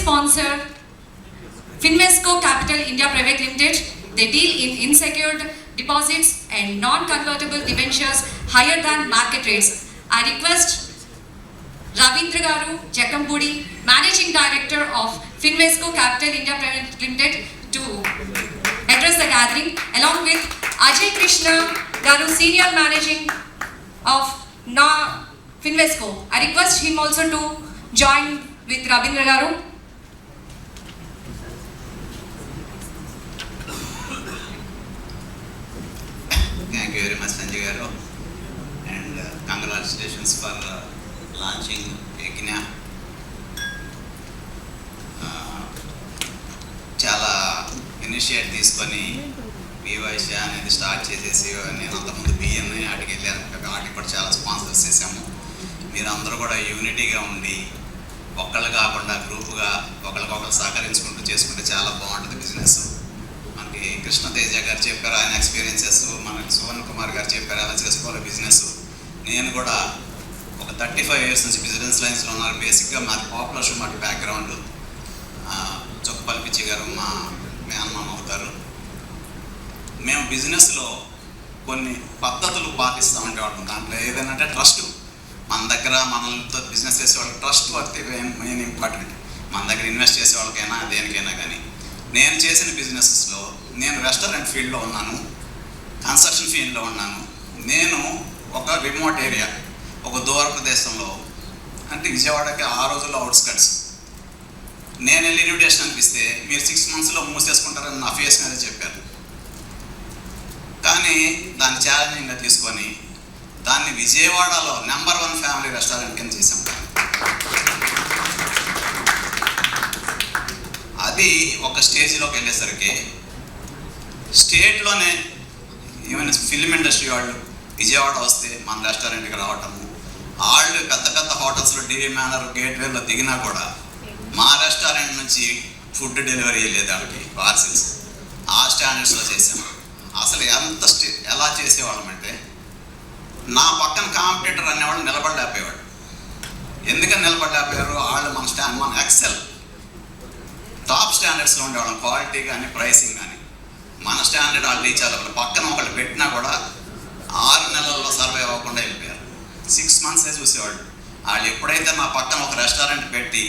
sponsor, Finvesco Capital India Private Limited. They deal in unsecured deposits and non-convertible debentures higher than market rates. I request Ravindra Garu Jakampudi, Managing Director of Finvesco Capital India Private Limited, to address the gathering, along with Ajay Krishna Garu, Senior Managing of Finvesco. I request him also to join with Ravindra Garu. Thank you very much, Sanjay Garu, and congratulations for launching Ekina. చాలా initiate తీసుకొని బీవైసీ అనేది start చేసేసి నేను అంతకుముందు BNI వాటికి వెళ్ళాను. వాటికి కూడా చాలా స్పాన్సర్స్ చేసాము. మీరు అందరూ కూడా యూనిటీగా ఉండి ఒక్కళ్ళు కాకుండా గ్రూపుగా ఒకరికొకరు సహకరించుకుంటూ చేసుకుంటే చాలా బాగుంటుంది బిజినెస్. మనకి కృష్ణతేజ గారు చెప్పారు ఆయన ఎక్స్పీరియన్సెస్, మనకి సువర్ణ కుమార్ గారు చెప్పారు అలా చేసుకోవాలి బిజినెస్. నేను కూడా ఒక 35 years నుంచి బిజినెస్ లైన్స్లో ఉన్నారు. బేసిక్గా మాది పాపులర్ షూ మాకు బ్యాక్గ్రౌండ్. చొక్కపల్లి పిచ్చి గారు మా మేనమామ అవుతారు. మేము బిజినెస్లో కొన్ని పద్ధతులు పాటిస్తూ ఉండేవాళ్ళం. దాంట్లో ఏదైనా ట్రస్ట్, మన దగ్గర మనతో బిజినెస్ చేసేవాళ్ళకి ట్రస్ట్ వర్త్ మెయిన్ ఇంపార్టెంట్. మన దగ్గర ఇన్వెస్ట్ చేసే వాళ్ళకైనా దేనికైనా కానీ. నేను చేసిన బిజినెసెస్లో నేను రెస్టారెంట్ ఫీల్డ్లో ఉన్నాను, కన్స్ట్రక్షన్ ఫీల్డ్లో ఉన్నాను. నేను ఒక రిమోట్ ఏరియా, ఒక దూర ప్రదేశంలో, అంటే విజయవాడకి ఆ రోజుల్లో అవుట్స్కట్స్. నేను వెళ్ళి ఇన్విటేషన్ అనిపిస్తే మీరు 6 monthsలో మూసేసుకుంటారని నా ఫేస్ మీద చెప్పారు. కానీ దాన్ని ఛాలెంజింగ్గా తీసుకొని దాన్ని విజయవాడలో నెంబర్ 1 ఫ్యామిలీ రెస్టారెంట్ కింద చేసాం. అది ఒక స్టేజ్లోకి వెళ్ళేసరికి స్టేట్లోనే ఈవెన్ ఫిల్మ్ ఇండస్ట్రీ వాళ్ళు విజయవాడ వస్తే మన రెస్టారెంట్కి రావటము, వాళ్ళు పెద్ద పెద్ద హోటల్స్లో డివి మేనర్ గేట్వేలో దిగినా కూడా మా రెస్టారెంట్ నుంచి ఫుడ్ డెలివరీ లేదు వాళ్ళకి, పార్సిల్స్. ఆ స్టాండర్డ్స్లో చేసాము. అసలు ఎలా చేసేవాళ్ళం అంటే నా పక్కన కాంపిటేటర్ అనేవాళ్ళు నిలబడలేకపోయేవాడు. ఎందుకని నిలబడలేకపోయారు? వాళ్ళు మన ఎక్సెల్ టాప్ స్టాండర్డ్స్లో ఉండేవాళ్ళం, క్వాలిటీ కానీ ప్రైసింగ్ కానీ. మన స్టాండర్డ్ వాళ్ళు రీచ్ అవ్వాలి. పక్కన ఒకళ్ళు పెట్టినా కూడా 6 నెలల్లో సర్వే అవ్వకుండా వెళ్ళిపోయారు. 6 months చూసేవాళ్ళు. వాళ్ళు ఎప్పుడైతే నా పక్కన ఒక రెస్టారెంట్ పెట్టి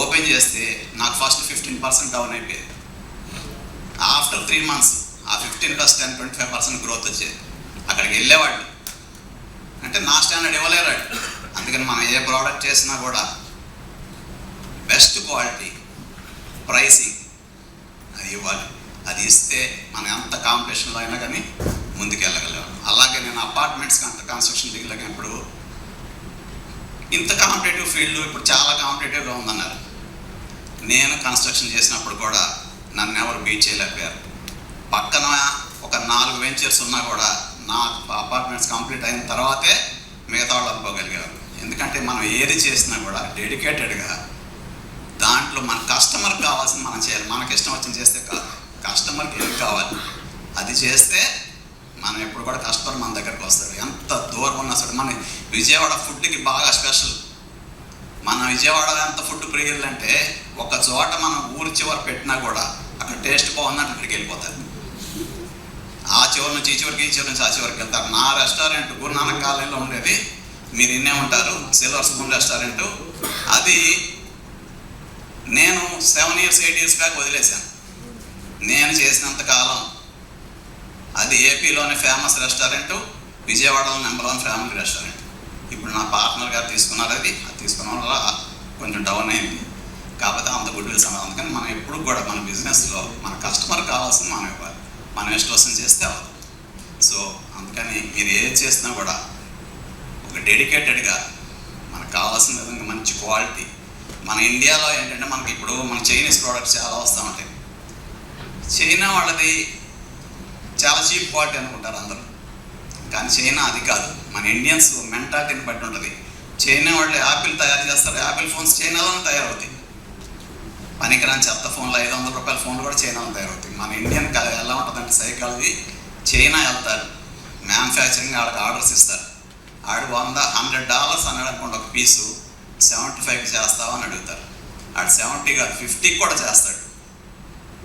ఓపెన్ చేస్తే నాకు ఫస్ట్ 15% డౌన్ అయిపోయేది. ఆఫ్టర్ 3 months ఆ 15 + 10 25% గ్రోత్ వచ్చేది. అక్కడికి వెళ్ళేవాళ్ళు. అంటే నా స్టాండర్డ్ ఇవ్వలేరు. అందుకని మనం ఏ ప్రోడక్ట్ చేసినా కూడా బెస్ట్ క్వాలిటీ, ప్రైసింగ్ అది ఇవ్వాలి. అది ఇస్తే మనం ఎంత కాంపిటీషన్లో అయినా కానీ ముందుకు వెళ్ళగలేము. అలాగే నేను అపార్ట్మెంట్స్ కన్స్ట్రక్షన్ దిగలేనప్పుడు ఇంత కాంపిటేటివ్ ఫీల్డ్ ఇప్పుడు చాలా కాంపిటేటివ్గా ఉందన్నారు. నేను కన్స్ట్రక్షన్ చేసినప్పుడు కూడా నన్ను ఎవరు బీట్ చేయలేకపోయారు. పక్కన ఒక 4 వెంచర్స్ ఉన్నా కూడా నా అపార్ట్మెంట్స్ కంప్లీట్ అయిన తర్వాతే మిగతా వాళ్ళు అనుకోగలిగారు. ఎందుకంటే మనం ఏది చేసినా కూడా డెడికేటెడ్గా దాంట్లో మన కస్టమర్కి కావాల్సింది మనం చేయాలి. మనకి ఇష్టం వచ్చింది చేస్తే కాదు, కస్టమర్కి ఏం కావాలి అది చేస్తే మనం ఎప్పుడు కూడా కస్టమర్ మన దగ్గరకు వస్తాడు. ఎంత దూరం ఉన్నా సరే మన విజయవాడ ఫుడ్కి బాగా స్పెషల్. మన విజయవాడ ఎంత ఫుడ్ ప్రియులు అంటే ఒక చోట మనం ఊరి చివరి పెట్టినా కూడా అక్కడ టేస్ట్ బాగుందంటే అక్కడికి వెళ్ళిపోతారు. ఆ చివరి నుంచి ఈ చివరికి, ఈ చివరి నుంచి ఆ చివరికి వెళ్తారు. నా రెస్టారెంట్ గురునానక్ కాలనీలో ఉండేది, మీరు ఇన్నే ఉంటారు, సిల్వర్ స్పూన్ రెస్టారెంట్. అది నేను 7 years 8 years బ్యాక్ వదిలేశాను. నేను చేసినంత కాలం అది ఏపీలోనే ఫేమస్ రెస్టారెంట్, విజయవాడలో నెంబర్ 1 ఫ్యామిలీ రెస్టారెంట్. ఇప్పుడు నా పార్ట్నర్ గారు తీసుకున్నారు. అది తీసుకున్న వల్ల కొంచెం డౌన్ అయింది. కాకపోతే అంత గుడ్ విల్ సమయం. అందుకని మనం ఎప్పుడు కూడా మన బిజినెస్లో మన కస్టమర్ కావాల్సింది మనం ఇవ్వాలి. మనం ಎಷ್ಟು వస్తుంది చేస్తే అవ్వదు. సో అందుకని మీరు ఏది చేసినా కూడా ఒక డెడికేటెడ్గా మనకు కావాల్సిన విధంగా మంచి క్వాలిటీ. మన ఇండియాలో ఏంటంటే మనకి ఇప్పుడు మన చైనీస్ ప్రోడక్ట్స్ చాలా వస్తూ ఉంటాయి. చైనా వాళ్ళది చాలా చీప్ క్వాలిటీ అనుకుంటారు అందరూ, కానీ చైనా అది కాదు. మన ఇండియన్స్ మెంటాలిటీని బట్టి ఉంటుంది. చైనా వాళ్ళు యాపిల్ తయారు చేస్తారు, యాపిల్ ఫోన్స్ చైనాలోనే తయారవుతాయి. పనికిరాని చెత్త ఫోన్లు, 500 రూపాయల ఫోన్లు కూడా చైనాలో తయారవుతాయి. మన ఇండియన్ ఎలా ఉంటుందంటే సైకాలజీ, చైనా వెళ్తారు, మ్యానుఫ్యాక్చరింగ్ వాళ్ళకి ఆర్డర్స్ ఇస్తారు. ఆడు $100 అన్నాడు అనుకోండి ఒక పీసు, 75 చేస్తావని అడుగుతారు. అటు 70 కాదు 50 కూడా చేస్తాడు,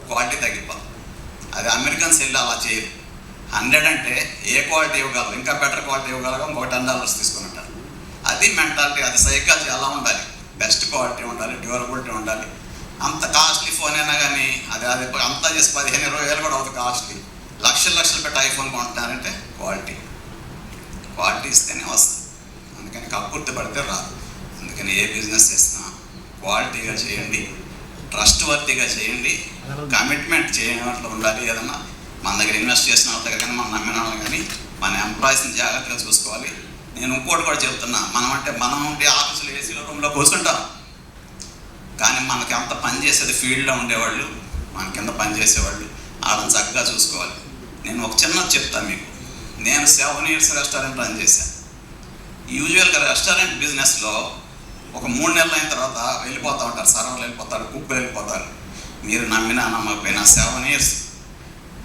క్వాలిటీ తగ్గిపోతుంది. అది అమెరికన్స్ వెళ్ళి అలా చేయరు. 100 అంటే ఏ క్వాలిటీ ఇవ్వగలరు, ఇంకా బెటర్ క్వాలిటీ ఇవ్వగలగా ఇంకొక $10 తీసుకుని ఉంటారు. అది మెంటాలిటీ, అది సైకాలజీ అలా ఉండాలి. బెస్ట్ క్వాలిటీ ఉండాలి, డ్యూరబిలిటీ ఉండాలి. అంత కాస్ట్లీ ఫోన్ అయినా కానీ అది అంతా చేసి 15-20 వేలు కూడా అవుతుంది కాస్ట్లీ. లక్షలు పెట్టి ఐఫోన్ కొంటున్నారంటే క్వాలిటీ ఇస్తేనే వస్తుంది. అందుకని కక్కుర్తి పడితే రాదు. అందుకని ఏ బిజినెస్ చేసినా క్వాలిటీగా చేయండి, ట్రస్ట్ వర్తీగా చేయండి, కమిట్మెంట్ చేయనట్లు ఉండాలి. ఏదన్నా మన దగ్గర ఇన్వెస్ట్ చేసిన వాళ్ళ దగ్గర కానీ మనం నమ్మిన వాళ్ళు కానీ మన ఎంప్లాయీస్ని జాగ్రత్తగా చూసుకోవాలి. నేను ఇంకోటి కూడా చెబుతున్నా, మనం ఉంటే ఆఫీసులో ఏసీలో రూమ్లో కూర్చుంటాం, కానీ మనకి అంత పని చేసేది ఫీల్డ్లో ఉండేవాళ్ళు, మన కింద పని చేసేవాళ్ళు, వాళ్ళని చక్కగా చూసుకోవాలి. నేను ఒక చిన్నది చెప్తాను మీకు. నేను 7 years రెస్టారెంట్ రన్ చేశాను. యూజువల్గా రెస్టారెంట్ బిజినెస్లో ఒక 3 నెలలు అయిన తర్వాత వెళ్ళిపోతూ ఉంటారు, సర్వర్లు వెళ్ళిపోతారు, కుక్కులు వెళ్ళిపోతారు. మీరు నమ్మినా నమ్మకపోయినా 7 years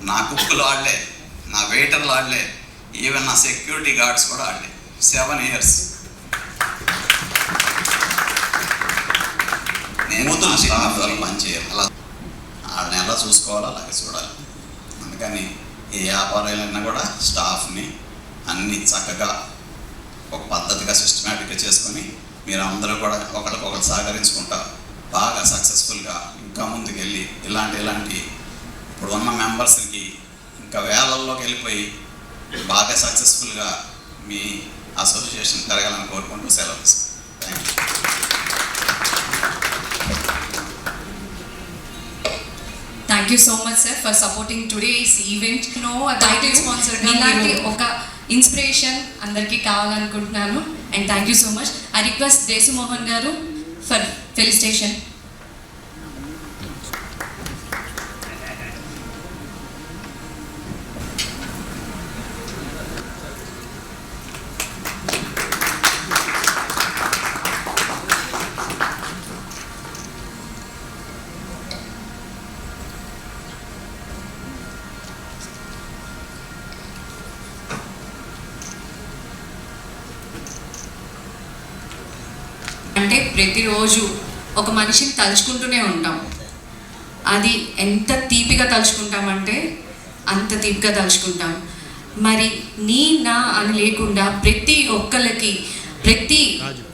నా కుక్కులు ఆడలే, నా వెయిటర్లు ఆడలే, ఈవెన్ నా సెక్యూరిటీ గార్డ్స్ కూడా ఆడలే. 7 years నేను స్టాఫ్ పని చేయాలి. అలా వాళ్ళని ఎలా చూసుకోవాలో అలాగే చూడాలి. అందుకని ఏ వ్యాపారాలైనా కూడా స్టాఫ్ని అన్ని చక్కగా ఒక పద్ధతిగా సిస్టమేటిక్గా చేసుకొని మీరు అందరూ కూడా ఒకరికొకరు సహకరించుకుంటా బాగా సక్సెస్ఫుల్గా ఇంకా ముందుకెళ్ళి ఇలాంటి ఇప్పుడు ఉన్న మెంబర్స్కి ఇంకా వేలల్లోకి వెళ్ళిపోయి బాగా సక్సెస్ఫుల్గా మీ అసోసియేషన్ జరగాలని కోరుకుంటూ సెలవు తీసుకుంటాం. Thank you so much, sir, for supporting today's event. Title sponsor ఇలాంటి ఒక ఇన్స్పిరేషన్ అందరికీ కావాలనుకుంటున్నాను. And thank you so much. I request Deshu Mohan garu for felicitation. అంటే ప్రతిరోజు ఒక మనిషిని తలుచుకుంటూనే ఉంటాం. అది ఎంత తీపిగా తలుచుకుంటామంటే అంత తీపిగా తలుచుకుంటాం. మరి నా అని లేకుండా ప్రతి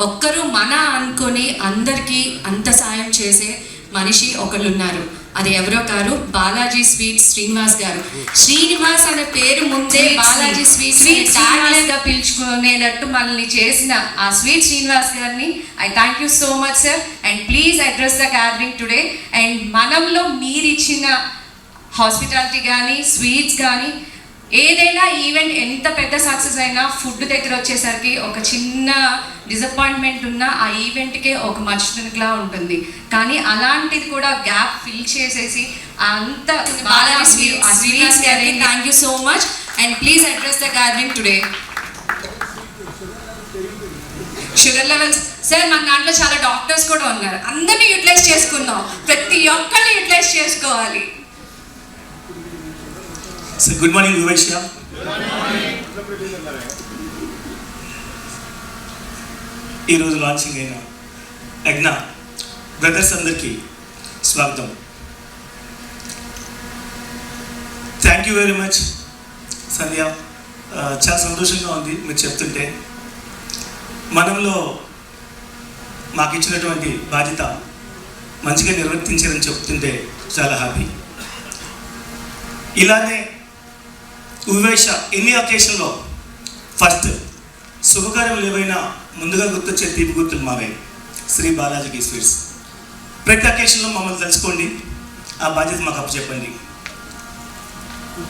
ఒక్కరూ మన అనుకొని అందరికీ అంత సాయం చేసే మనిషి ఒకళ్ళు ఉన్నారు. అది ఎవరో కారు, బాలాజీ స్వీట్స్ శ్రీనివాస్ గారు. శ్రీనివాస్ అనే పేరు ముందే బాలాజీ స్వీట్స్ గా పిలుచుకునేటట్టు మనల్ని చేసిన ఆ స్వీట్ శ్రీనివాస్ గారిని I thank you so much sir. And please address the gathering today. అండ్ మనంలో మీరు ఇచ్చిన హాస్పిటాలిటీ కానీ స్వీట్స్ కానీ ఏదైనా ఈవెంట్ ఎంత పెద్ద సక్సెస్ అయినా ఫుడ్ దగ్గర వచ్చేసరికి ఒక చిన్న డిసప్పాయింట్మెంట్ ఉన్న ఆ ఈవెంట్కే ఒక మర్చినలా ఉంటుంది. కానీ అలాంటిది కూడా గ్యాప్ ఫిల్ చేసేసి అంత బాలాజీ స్వీట్స్ గారికి thank you so much. And please address the gathering today. Sugar levels sir, మన దాంట్లో చాలా డాక్టర్స్ కూడా ఉన్నారు, అందరినీ యూటిలైజ్ చేసుకుందాం, ప్రతి ఒక్కరిని యూటిలైజ్ చేసుకోవాలి. So good morning Vivekshya. ఈ రోజు లాంచింగ్ అయిన అగ్నా బ్రదర్స్ అందరికీ స్వాగతం. థ్యాంక్ యూ వెరీ మచ్ సంధ్య. చాలా సంతోషంగా ఉంది మీరు చెప్తుంటే. మనంలో మాకు ఇచ్చినటువంటి బాధ్యత మంచిగా నిర్వర్తించారని చెప్తుంటే చాలా హ్యాపీ. ఇలానే ఉవేష ఎన్ని అకేషన్లో ఫస్ట్ శుభకార్యం ఏవైనా ముందుగా గుర్తొచ్చే తీపి గుర్తులు మావే శ్రీ బాలాజీ స్వీట్స్. ప్రతి అకేషన్లో మమ్మల్ని తెలుసుకోండి, ఆ బాధ్యత మాకు అప్పు చెప్పండి.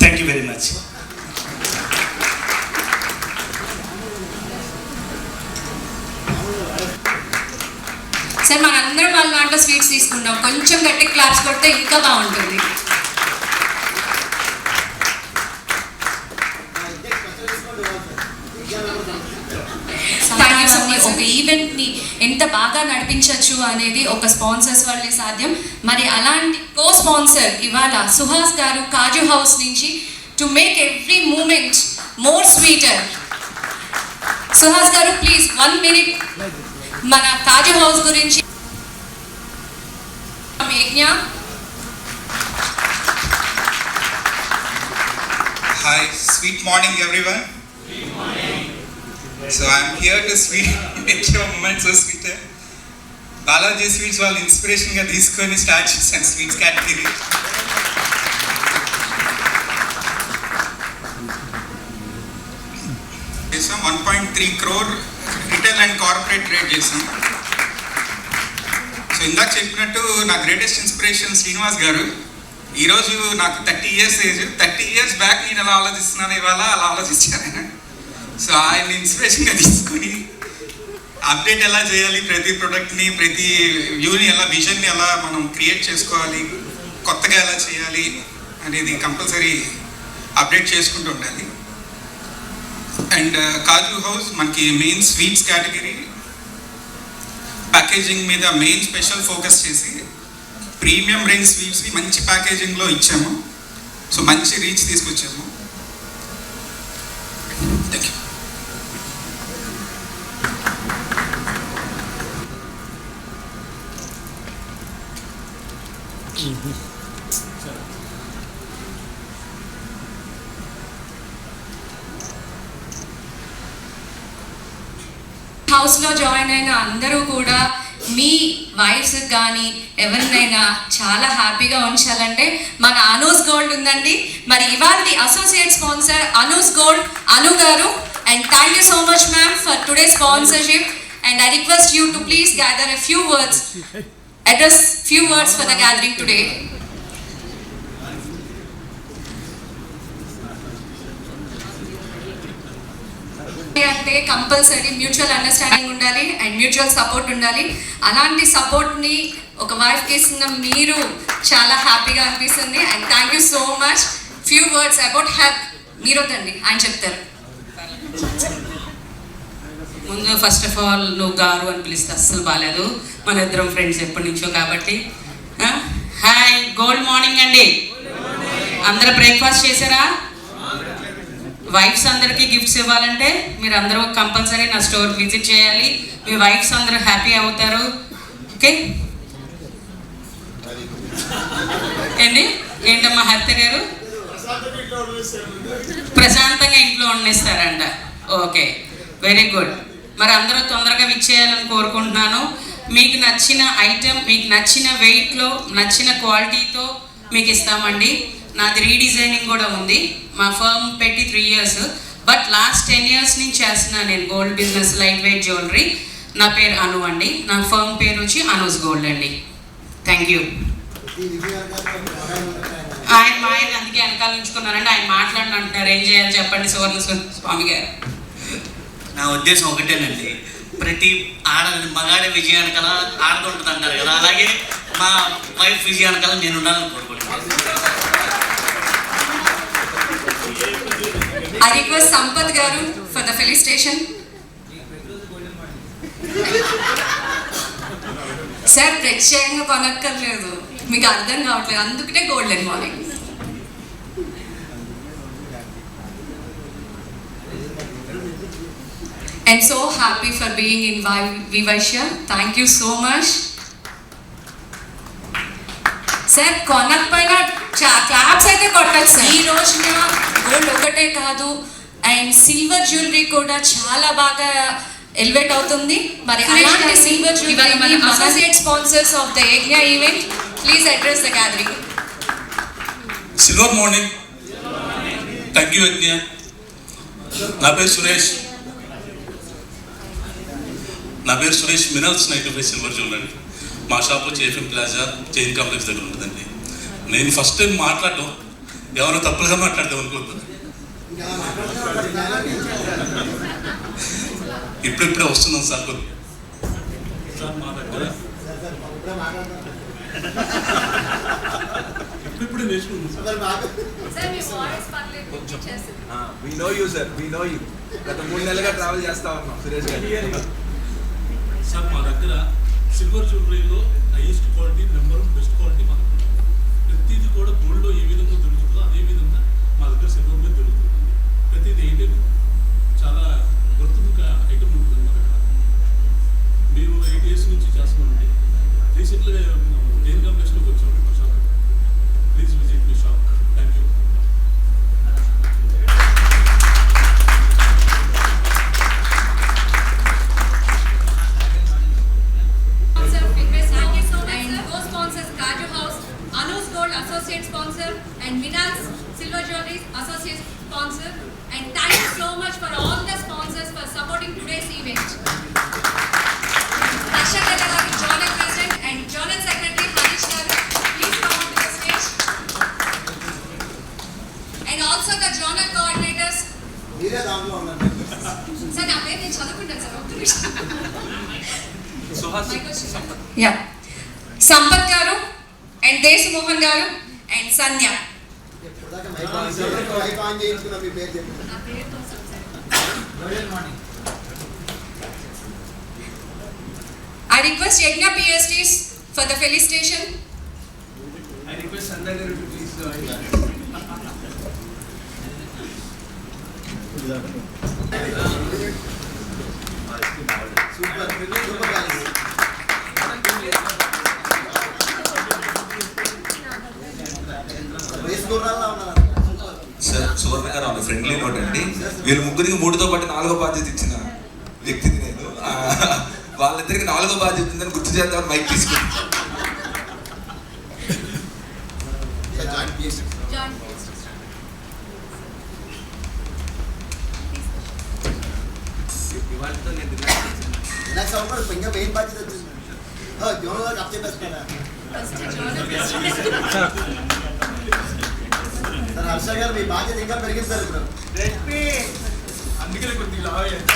Thank you very much. Sir మనందరం వాళ్ళ దాంట్లో స్వీట్స్ తీసుకుంటాం, కొంచెం గట్టి క్లాప్స్ కొడితే ఇంకా బాగుంటుంది. ఒక ఈవెంట్ని ఎంత బాగా నడిపించవచ్చు అనేది ఒక స్పాన్సర్స్ వల్లే సాధ్యం. మరి అలాంటి కో స్పాన్సర్ ఇవాళ సుహాస్ గారు కాజు హౌస్ నుంచి to make every moment more sweeter. Suhas గారు ప్లీజ్ 1 minute మన కాజు హౌస్ గురించి. Yajna. Hi, sweet morning everyone. Sweet morning. So I'm here to make your moment so sweeter. Balaji Sweets వాళ్ళు ఇన్స్పిరేషన్ గా తీసుకొని స్టార్ట్ చేశాను స్వీట్స్ కేటగిరీ. చేసాం 1.3 crore retail and corporate trade చేసాం. So ఇందాక చెప్పినట్టు నా గ్రేటెస్ట్ ఇన్స్పిరేషన్ శ్రీనివాస్ గారు. ఈరోజు నాకు 30 years ఏజ్. 30 years బ్యాక్ నేను ఎలా ఆలోచిస్తున్నాను, ఇవాళ అలా ఆలోచించాను ఆయన. సో ఆయన ఇన్స్పిరేషన్గా తీసుకొని అప్డేట్ ఎలా చేయాలి, ప్రతి ప్రోడక్ట్ని, ప్రతి వ్యూని ఎలా, విజన్ని ఎలా మనం క్రియేట్ చేసుకోవాలి, కొత్తగా ఎలా చేయాలి అనేది కంపల్సరీ అప్డేట్ చేసుకుంటూ ఉండాలి. అండ్ కాజు హౌస్ మనకి మెయిన్ స్వీట్స్ కేటగిరీ ప్యాకేజింగ్ మీద మెయిన్ స్పెషల్ ఫోకస్ చేసి ప్రీమియం రేంజ్ స్వీట్స్ని మంచి ప్యాకేజింగ్లో ఇచ్చాము. సో మంచి రీచ్ తీసుకొచ్చాము. Thank you. హౌస్లో జాయిన్ అయిన అందరూ కూడా మీ వైఫ్స్ కానీ ఎవరినైనా చాలా హ్యాపీగా ఉంచాలంటే మన అనూస్ గోల్డ్ ఉందండి. మరి ఇవాళ అసోసియేట్ స్పాన్సర్ అనూస్ గోల్డ్ అను గారు. And thank you so much ma'am for today sponsorship. And I request you to please gather a few words, address few words for the gathering today. అంటే కంపల్సరీ మ్యూచువల్ అండర్స్టాండింగ్ ఉండాలి and mutual support ఉండాలి. అలాంటి సపోర్ట్ని ఒక వైఫ్కి ఇస్తున్న మీరు చాలా హ్యాపీగా అనిపిస్తుంది. And thank you so much. Few words about help మీరు వద్దండి, ఆయన చెప్తారు. ముందు ఫస్ట్ ఆఫ్ ఆల్ నువ్వు గారు అని పిలిస్తే అస్సలు బాగాలేదు, మన ఇద్దరం ఫ్రెండ్స్ ఎప్పటి నుంచో కాబట్టి. హాయ్, గోల్డ్ మార్నింగ్ అండి. అందరూ బ్రేక్ఫాస్ట్ చేశారా? వైఫ్స్ అందరికీ గిఫ్ట్స్ ఇవ్వాలంటే మీరు అందరూ కంపల్సరీ నా స్టోర్ విజిట్ చేయాలి. మీ వైఫ్స్ అందరూ హ్యాపీ అవుతారు. ఓకే ఏంటమ్మా హరిత గారు? ప్రశాంతంగా ఇంట్లో వండిస్తారంట. Okay, very good. మరి అందరూ తొందరగా విచ్చేయాలని కోరుకుంటున్నాను. మీకు నచ్చిన ఐటెం, మీకు నచ్చిన వెయిట్లో, నచ్చిన క్వాలిటీతో మీకు ఇస్తామండి. నాది రీడిజైనింగ్ కూడా ఉంది. మా ఫర్మ్ పెట్టి 3 years, బట్ లాస్ట్ 10 years నుంచి చేస్తున్నాను నేను gold business, light weight jewellery. నా పేరు అను అండి. నా ఫర్మ్ పేరు వచ్చి అనూస్ గోల్డ్ అండి. Thank you. ఆయన అందుకే వెనకాల ఉంచుకున్నారండి. ఆయన మాట్లాడినంటున్నారు, ఏం చేయాలి చెప్పండి సువర్ణ స్వామి గారు. నా ఉద్దేశం ఒకటేనండి, ప్రతి మగాడి విజయానికలా ఆడుతుంటుంది అంటారు కదా, అలాగే మా వైఫ్ విజయానికలా నేను ఉండాలని కోరుకుంటున్నాను. I request Sampath garu for the felicitation. Sir ప్రత్యేకంగా కొనక్కర్లేదు, మీకు అర్థం కావట్లేదు, అందుకనే golden morning. And so happy for being in Vivashya. Thank you so much. Sir కొనకపోయినా క్లాప్స్ అయితే కొట్టచ్చు సార్. ఈ రోజున గోల్డ్ ఒకటే కాదు, అండ్ సిల్వర్ జ్యువెలరీ కూడా చాలా బాగా ఎలివేట్ అవుతుంది. మరి అలాంటి సిల్వర్ జ్యువెలరీ మన అసోసియేట్ స్పాన్సర్స్ ఆఫ్ ద యజ్ఞ event, please address the gathering. Silver morning. Thank you యజ్ఞ. నా పేరు Suresh. Minerals night silver jewellery అండి. మా షాప్ వచ్చి ఏఫ్ఎం ప్లాజా జైన్ కాంప్లెక్స్ దగ్గర ఉంటుందండి. నేను ఫస్ట్ టైం మాట్లాడడం ఎవరో తప్పులుగా మాట్లాడదాం అనుకోద్దు, ఇప్పుడిప్పుడే వస్తున్నాం సార్. సార్ మా దగ్గర ఇప్పుడిప్పుడే నేర్చుకున్నాం గత 3 నెలలుగా ట్రావెల్ చేస్తా ఉన్నాం సురేష్ గారు. సార్ మా దగ్గర సిల్వర్ జ్యువెలరీలో highest quality, number 1 best quality మనకు ప్రతిదీ కూడా గోల్డ్లో ఏ విధంగా దొరుకుతుందో అదే విధంగా మా దగ్గర సిల్వర్ మీద దొరుకుతుంది. ప్రతిదీ ఐటెం చాలా గుర్తుముఖ ఐటమ్ ఉంటుంది మా దగ్గర. మేము 8 years నుంచి చేస్తున్నామండి. రీసెంట్గా దేని కంప్లెక్స్లోకి వచ్చాం మా shop. Please visit me shop. Thank you. And co-sponsors Kaju House, Anu's Gold Associate Sponsor, and Minal's Silver Jewelry Associate Sponsor. And thank you so much for all the sponsors for supporting today's event. Rashad Garu, Journal President, and Journal Secretary Harish Garu, please come on to the stage. And also the Journal Coordinators. Sir, నా పేరు నేను చదువుకుంటాను sir, ఒక్క నిమిషం. Yeah. Sampath గారు and దేశమోహన్ గారు and Sandhya. I request Yajna PSTs for the felicitation. I request Sandhya Garu to please join. Sir Suvarna garu ఆమె friendly note అండి. వీళ్ళు ముగ్గురికి 3తో పాటు 4వ బాధ్యత ఇచ్చిన వ్యక్తిని నేను. వాళ్ళిద్దరికి 4వ బాధ్యత ఉందని గుర్తు చేద్దామని మైక్ తీసుకుంటాను. ఇంకా మెయిన్ బాధ్యత వచ్చింది జోన్ అప్ చెప్పేస్తున్నా సార్. హర్ష గారు మీ బాధ్యత ఇంకా పెరిగింది సార్ ఇప్పుడు. అందుకనే కొద్దిగా లావ్ అయ్యాను.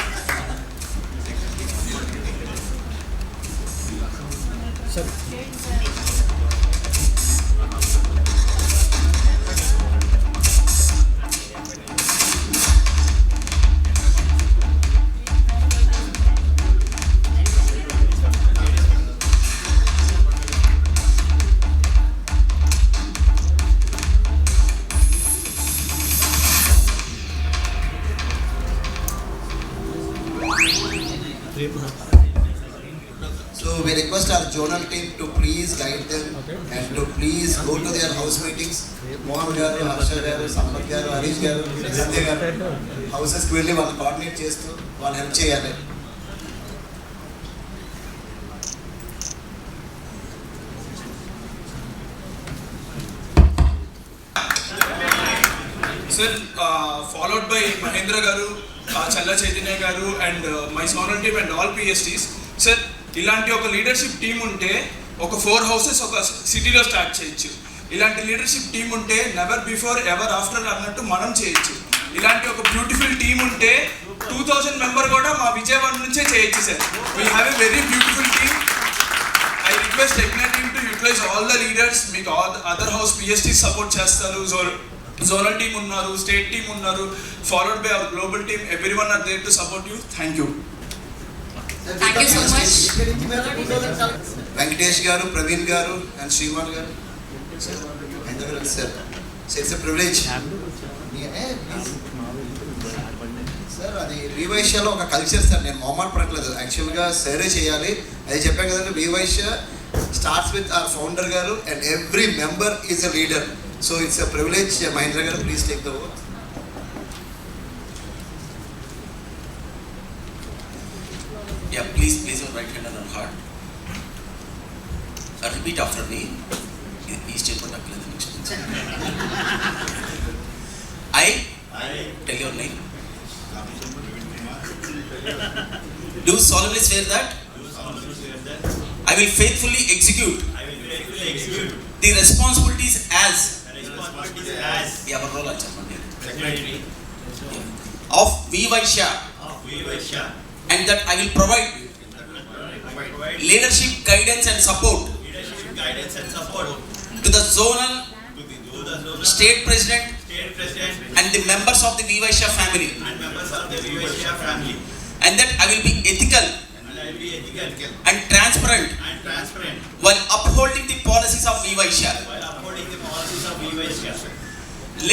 So we request our zonal team to please guide them and to please go to their house meetings. Mohan garu, Harsha garu, Sampath garu, Harish garu, Sandhya garu houses కి వెళ్ళి వాళ్ళు కోఆర్డినేట్ చేస్తూ వాళ్ళు హెల్ప్ చేయాలి. Sir, followed by Mahendra garu, Challa Chaitanya garu, and my zonal team and all PSTs. Sir, ఇలాంటి ఒక leadership team ఉంటే ఒక 4 houses ఒక సిటీలో స్టార్ట్ చేయొచ్చు. ఇలాంటి లీడర్షిప్ టీం ఉంటే నెవర్ బిఫోర్ ఎవర్ ఆఫ్టర్ అన్నట్టు మనం చేయొచ్చు. ఇలాంటి ఒక బ్యూటిఫుల్ టీం ఉంటే 2000 మెంబర్ కూడా మా విజయవాడ నుంచే చేయొచ్చు sir. We have a very beautiful team. I request Yagna team to utilize all the leaders. మీకు అదర్ హౌస్ పిఎస్టీ సపోర్ట్ చేస్తారు. జోనల్ టీమ్ ఉన్నారు, స్టేట్ టీమ్ ఉన్నారు, followed by our global team. Everyone are there to support you. Thank you. Thank you so much. Venkatesh garu, Praveen garu and Shriman garu. Sir it's a privilege sir. అది వివైశ్యలో ఒక culture sir. నేను మొహమాట పడట్లేదు, యాక్చువల్గా సరే చేయాలి. అది చెప్పాను కదండి, Vivacia starts with our founder garu and every member is a leader. So it's a privilege. Mahendra garu please take the oath. Yeah, please place your right hand on your heart. Repeat after me. Ee statement akkala next. I tell your name. Do solemnly swear that I will faithfully execute the responsibilities as our role as secretary of Vivaisha, and that I will provide leadership guidance and support to the zonal, state president and the members of the Vivaisha family, and that I will be ethical and transparent while upholding the policies of Vivaisha.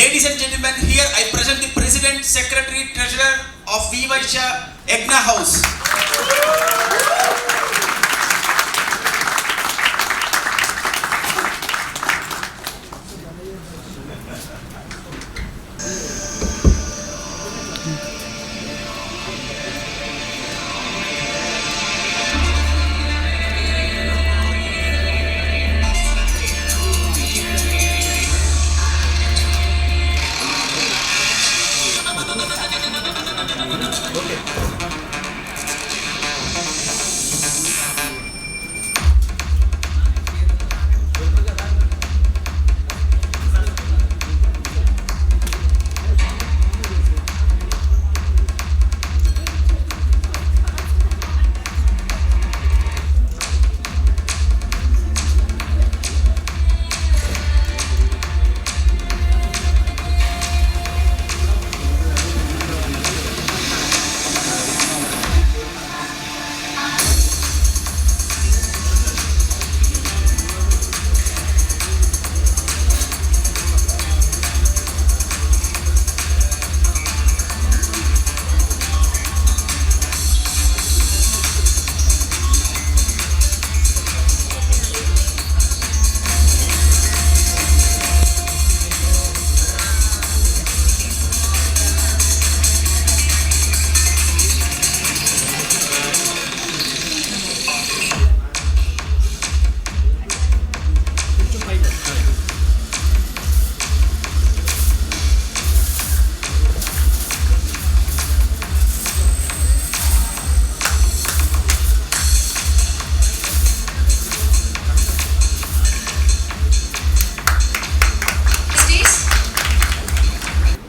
Ladies and gentlemen, here I present the President, Secretary, Treasurer of Vivaisha Yajna House.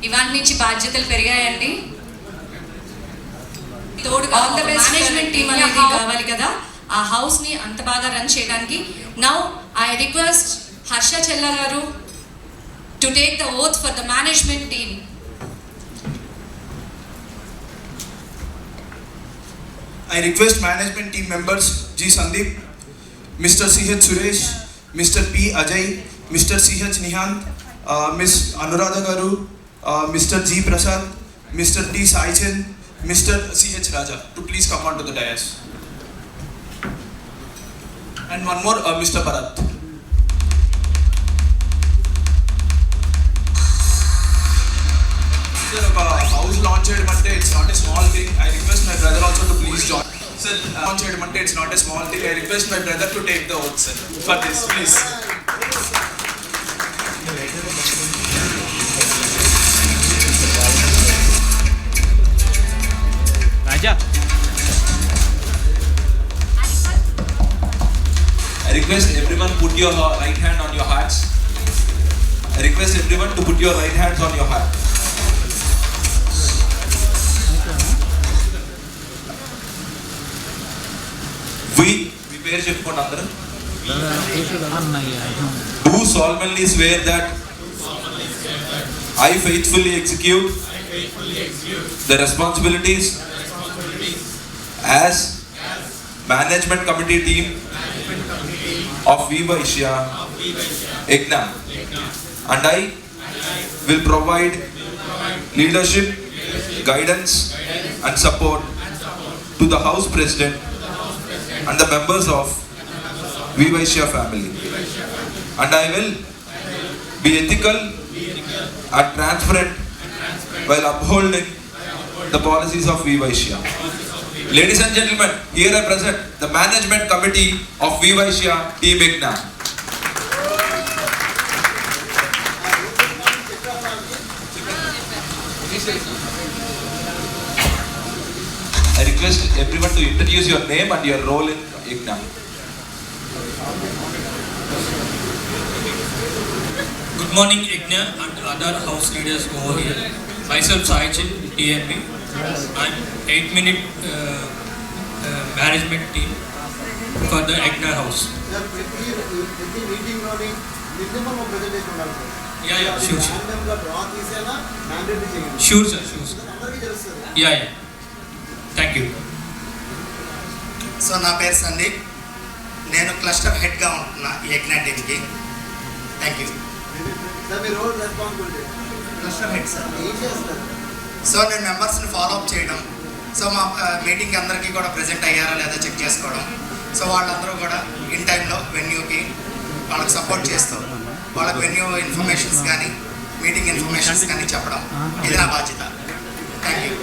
ఇవాళ నుంచి బాధ్యతలు పెరిగాయండి. తోడుగా management team అనేది కావాలి కదా ఆ హౌస్ని అంత బాగా రన్ చేయడానికి. నౌ ఐ రిక్వెస్ట్ హర్ష చెల్ల గారు to take the oath for the management team. I request management team members G. Sandeep, Mr. C.H. Suresh, Mr. P. Ajay, Mr. C.H. Nihant, Ms. Anuradha Garu, Mr. G. Prasad, Mr. T. Saichen, Mr. C.H. Raja to please come onto the dais. And one more, Mr. Bharat. Sir, house launch cheyadamante it's not a small thing. I request my brother also to please join. Sir, launch cheyadamante it's not a small thing. I request my brother to take the oath, sir, for this, please. Raja. I request everyone put your right hand on your hearts. I request everyone to put your right hands on your heart. We పేరు చెప్పుకోండి అందరూ. Do solemnly swear that I faithfully execute the responsibilities as management committee team of Vivaishya Yagna, and I will provide leadership, guidance and support to the house president and the members of Vivaishya family, and I will be ethical and transparent while upholding the policies of Vivaishya. Ladies and gentlemen, here I present the management committee of Vivaishya Team Yagna. I request everyone to introduce your name and your role in Yagna. Good morning, Yagna and other house leaders over here. Myself, Saichen, TNB. I'm 8-minute management team for the Yagna house. Yeah, sure. Sure, sir. Yeah. Thank you. So నా పేరు సందీప్, నేను cluster హెడ్గా ఉంటున్నా ఈ యజ్ఞ టీమ్కి. Thank you. Cluster head sir. So నేను మెంబర్స్ని ఫాలోఅప్ చేయడం, సో మా మీటింగ్ అందరికీ కూడా ప్రెజెంట్ అయ్యారా లేదా చెక్ చేసుకోవడం, సో వాళ్ళందరూ కూడా ఇన్ టైంలో వెన్యూకి వాళ్ళకి సపోర్ట్ చేస్తూ వాళ్ళకి వెన్యూ ఇన్ఫర్మేషన్స్ కానీ మీటింగ్ ఇన్ఫర్మేషన్స్ కానీ చెప్పడం, ఇది నా బాధ్యత. Thank you.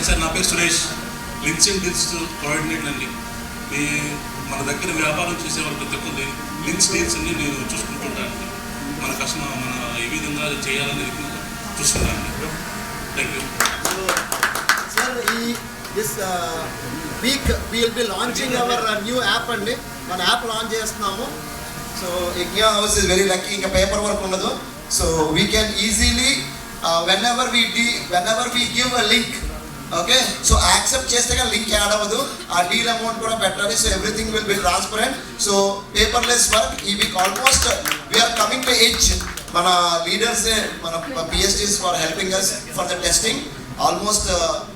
సార్, నా పేరు Suresh, links and deals coordinator అండి. మన దగ్గర వ్యాపారం చేసేవాళ్ళు ప్రతి ఒక్కరి లింక్స్ డీల్స్ అన్ని నేను చూసుకుంటుంటాను. మన కస్టమర్ మన ఏ విధంగా చేయాలని చూస్తున్నాను. Thank you. Sir, this week will be launching our new app అండి. మన యాప్ లాంచ్ చేస్తున్నాము. So Yajna house is very lucky, ఇంకా పేపర్ వర్క్ ఉండదు. So we can easily whenever we give a link, okay, so accept చేస్తే కానీ link add అవ్వదు. ఆ deal amount కూడా పెట్టాలి. So everything will be transparent. So paperless work ఈ week almost we're coming to edge. మన leaders, మన PSTs for helping us for the testing. Almost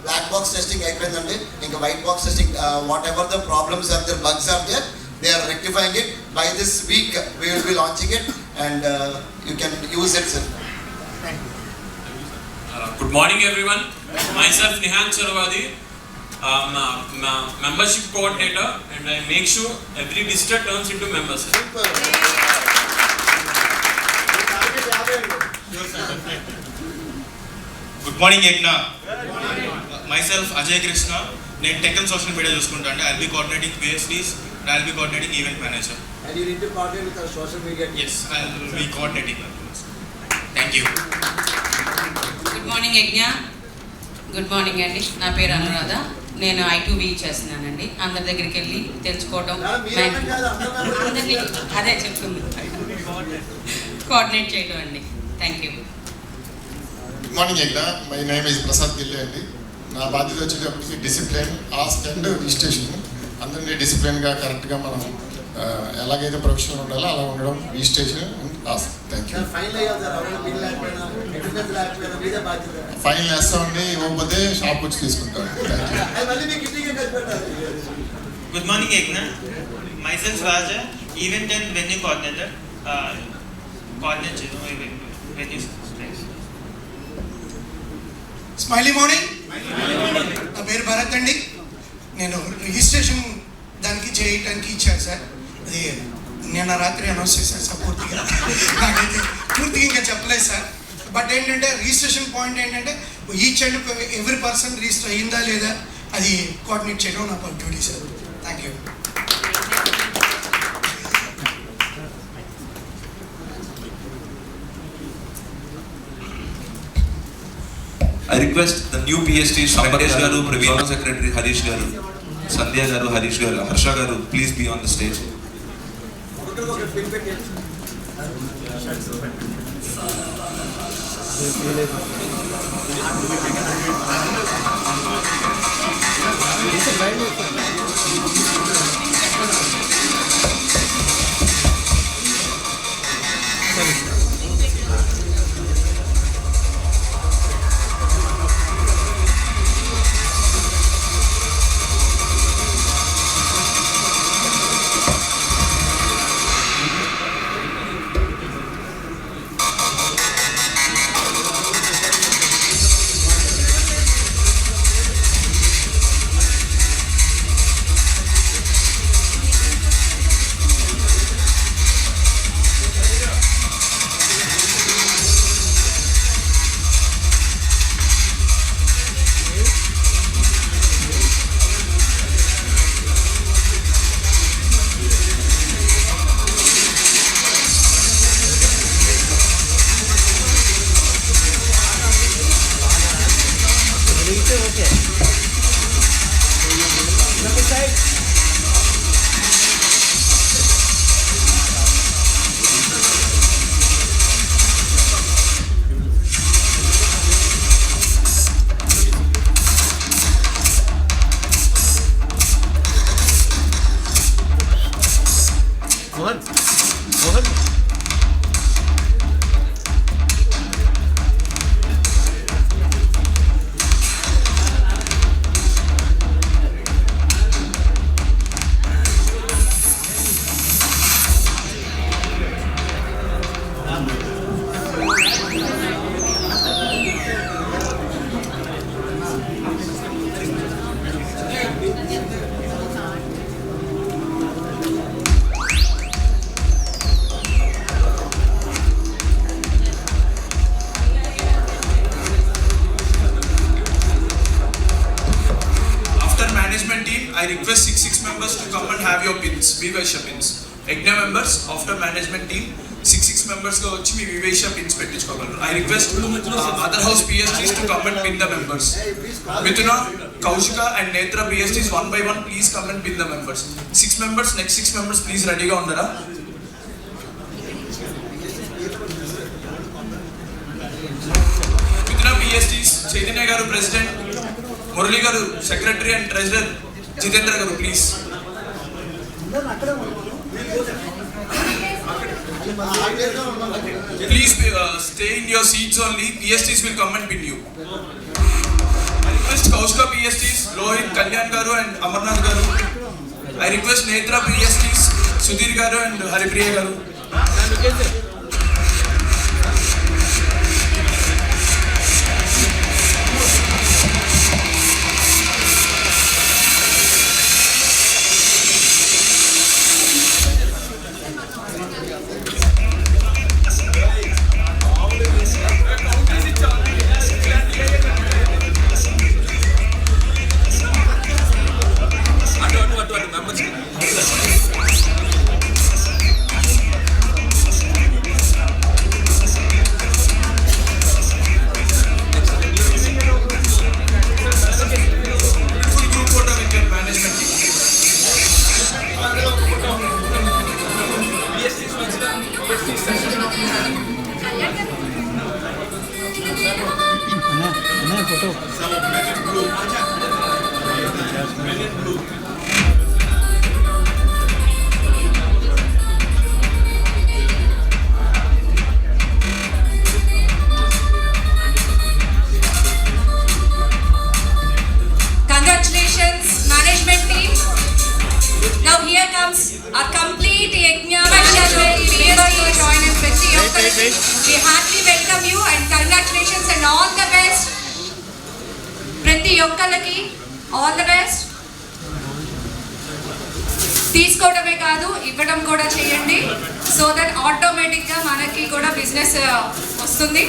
black box testing అయిపోయిందండి. ఇంకా white box testing, whatever the problems are there, bugs are there, they are rectifying it. By this week we will be launching it and you can use it, sir. Thank you. Good morning everyone. Myself Nihant Sarvadi, membership coordinator, and I make sure every visitor turns into members. Good morning Yagna. Myself Ajay Krishna, నేను tech and social media చూసుకుంటాను. I'll be coordinating PSDs and I'll be coordinating event manager. And you need to coordinate with our social media team. Yes, I'll be coordinating. Thank you. Good morning యజ్ఞ. Good morning అండి. నా పేరు అనురాధ. నేను I2V చేస్తున్నానండి. అందరి దగ్గరికి వెళ్ళి తెలుసుకోవడం, అందరినీ అదే చెప్తుంది. కోఆర్డినేట్ చేయడం అండి. Thank you. గుడ్ మార్నింగ్ యజ్ఞ. మై నేమ్ ఇస్ ప్రసాద్ గిల్లే అండి. నా బాధ్యత వచ్చేటప్పటికి డిసిప్లిన్, ఆస్క్ అండ్ రిజిస్ట్రేషన్. అందరినీ డిసిప్లిన్గా కరెక్ట్గా మనం ఎలాగైతే ప్రొఫెషనల్ ఉండాలో అలా ఉండడం, registration, ask. Thank you. Fine వేస్తామండి, ఇవ్వకపోతే షాప్ వచ్చి తీసుకుంటాం. Thank you. Good morning, Egna. Myself Raja, event and venue coordinator. Coordinate venue space. Smiley morning. నా పేరు భరత్ అండి. నేను రిజిస్ట్రేషన్ దానికి చేయటానికి ఇచ్చాను సార్. అది నిన్న రాత్రి అనౌన్స్ చేశాను సార్. నాకైతే పూర్తిగా ఇంకా చెప్పలేదు సార్. బట్ ఏంటంటే రిజిస్ట్రేషన్ పాయింట్ ఏంటంటే each and every person register అయ్యిందా లేదా అది కోఆర్డినేట్ చేయడం నా duty sir. Thank you. I request the new PSTs, Venkatesh Garu, Praveen, Secretary Harish Garu, Sandhya Garu, Harish Garu, Harsha Garu, please be on the stage. I request 6 members to come and have your pins, Vivaisha pins. Egna members, after management team, 6 members go వచ్చి మీ Vivaisha pins పెట్టించుకోగలరు. I request other house PSTs to come and pin the members. Mithuna, Kaushika and Netra PSTs one by one please come and pin the members. 6 members, next 6 members please రెడీగా ఉన్నారా? Mithuna PSTs, Chaitanya garu president, Murali garu secretary and treasurer, Jitendra garu please. Please stay in your seats only. PSTs will come and pin you. I request Kaushika PSTs, Lohit, Kalyan garu and Amarnath garu. I request Netra PSTs, Sudhir garu and Haripriya garu. grounds are complete. Yajna to join in ప్రతి ఒక్కరికి. We heartily welcome you and congratulations and all the best. ప్రతి ఒక్కరికి all the best. తీసుకోవడమే కాదు ఇవ్వడం కూడా చేయండి, so that ఆటోమేటిక్గా మనకి కూడా బిజినెస్ వస్తుంది.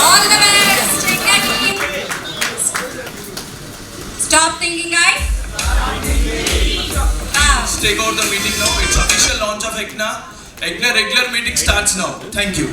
All the best, Yajna team. Stop thinking, guys. Let's take over the meeting now. It's official launch of Yajna. Yajna regular meeting starts now. Thank you.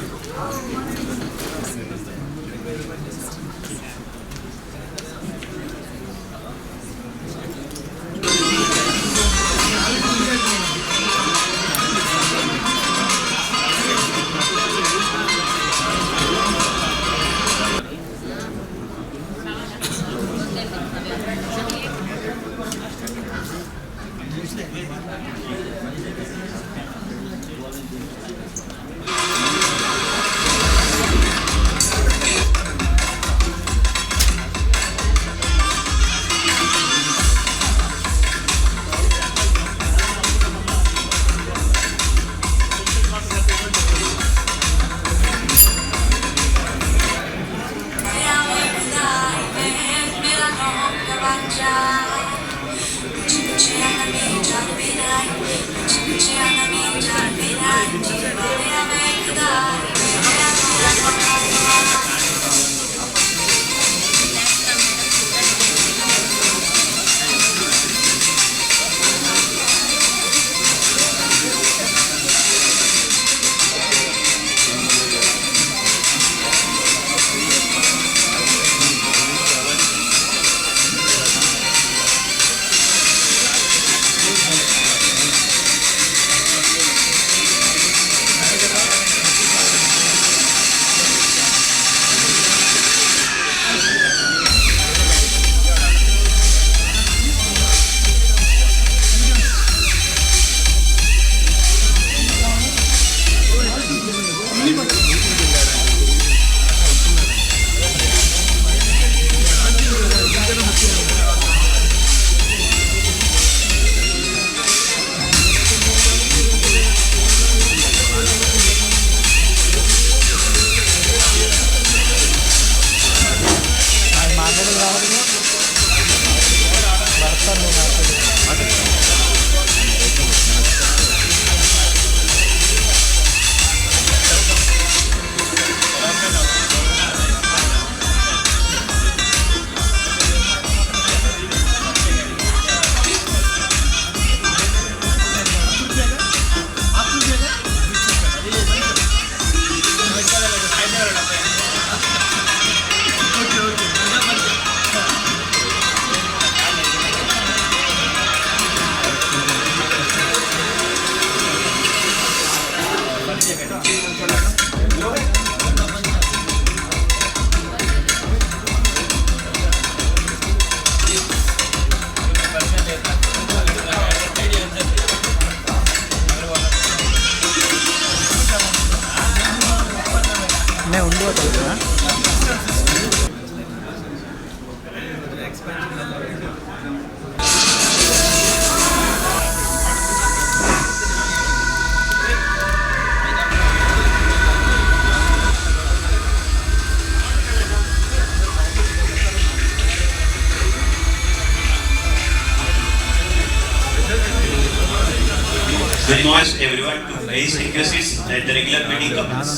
Request everyone to please take your seats. Let the regular meeting commence.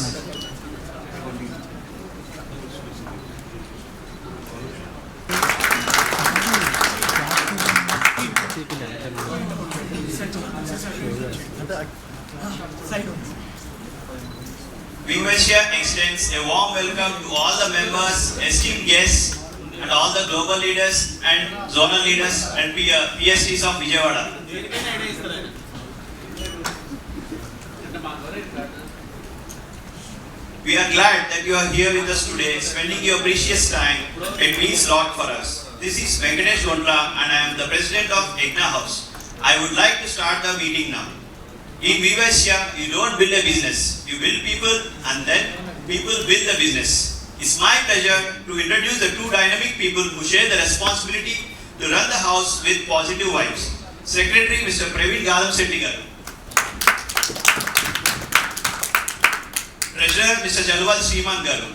Vivasya extends a warm welcome to all the members, esteemed guests, and all the global leaders and zonal leaders and PSTs of Vijayawada. We are glad that you are here with us today, spending your precious time. It means a lot for us. This is Venkatesh Gondra and I am the president of Egna House. I would like to start the meeting now. In Vivasya, you don't build a business. You build people and then people build the business. It's my pleasure to introduce the two dynamic people who share the responsibility to run the house with positive vibes. Secretary Mr. Praveen Gadam Setti garu. Treasurer Mr. Jalwal Sriman garu.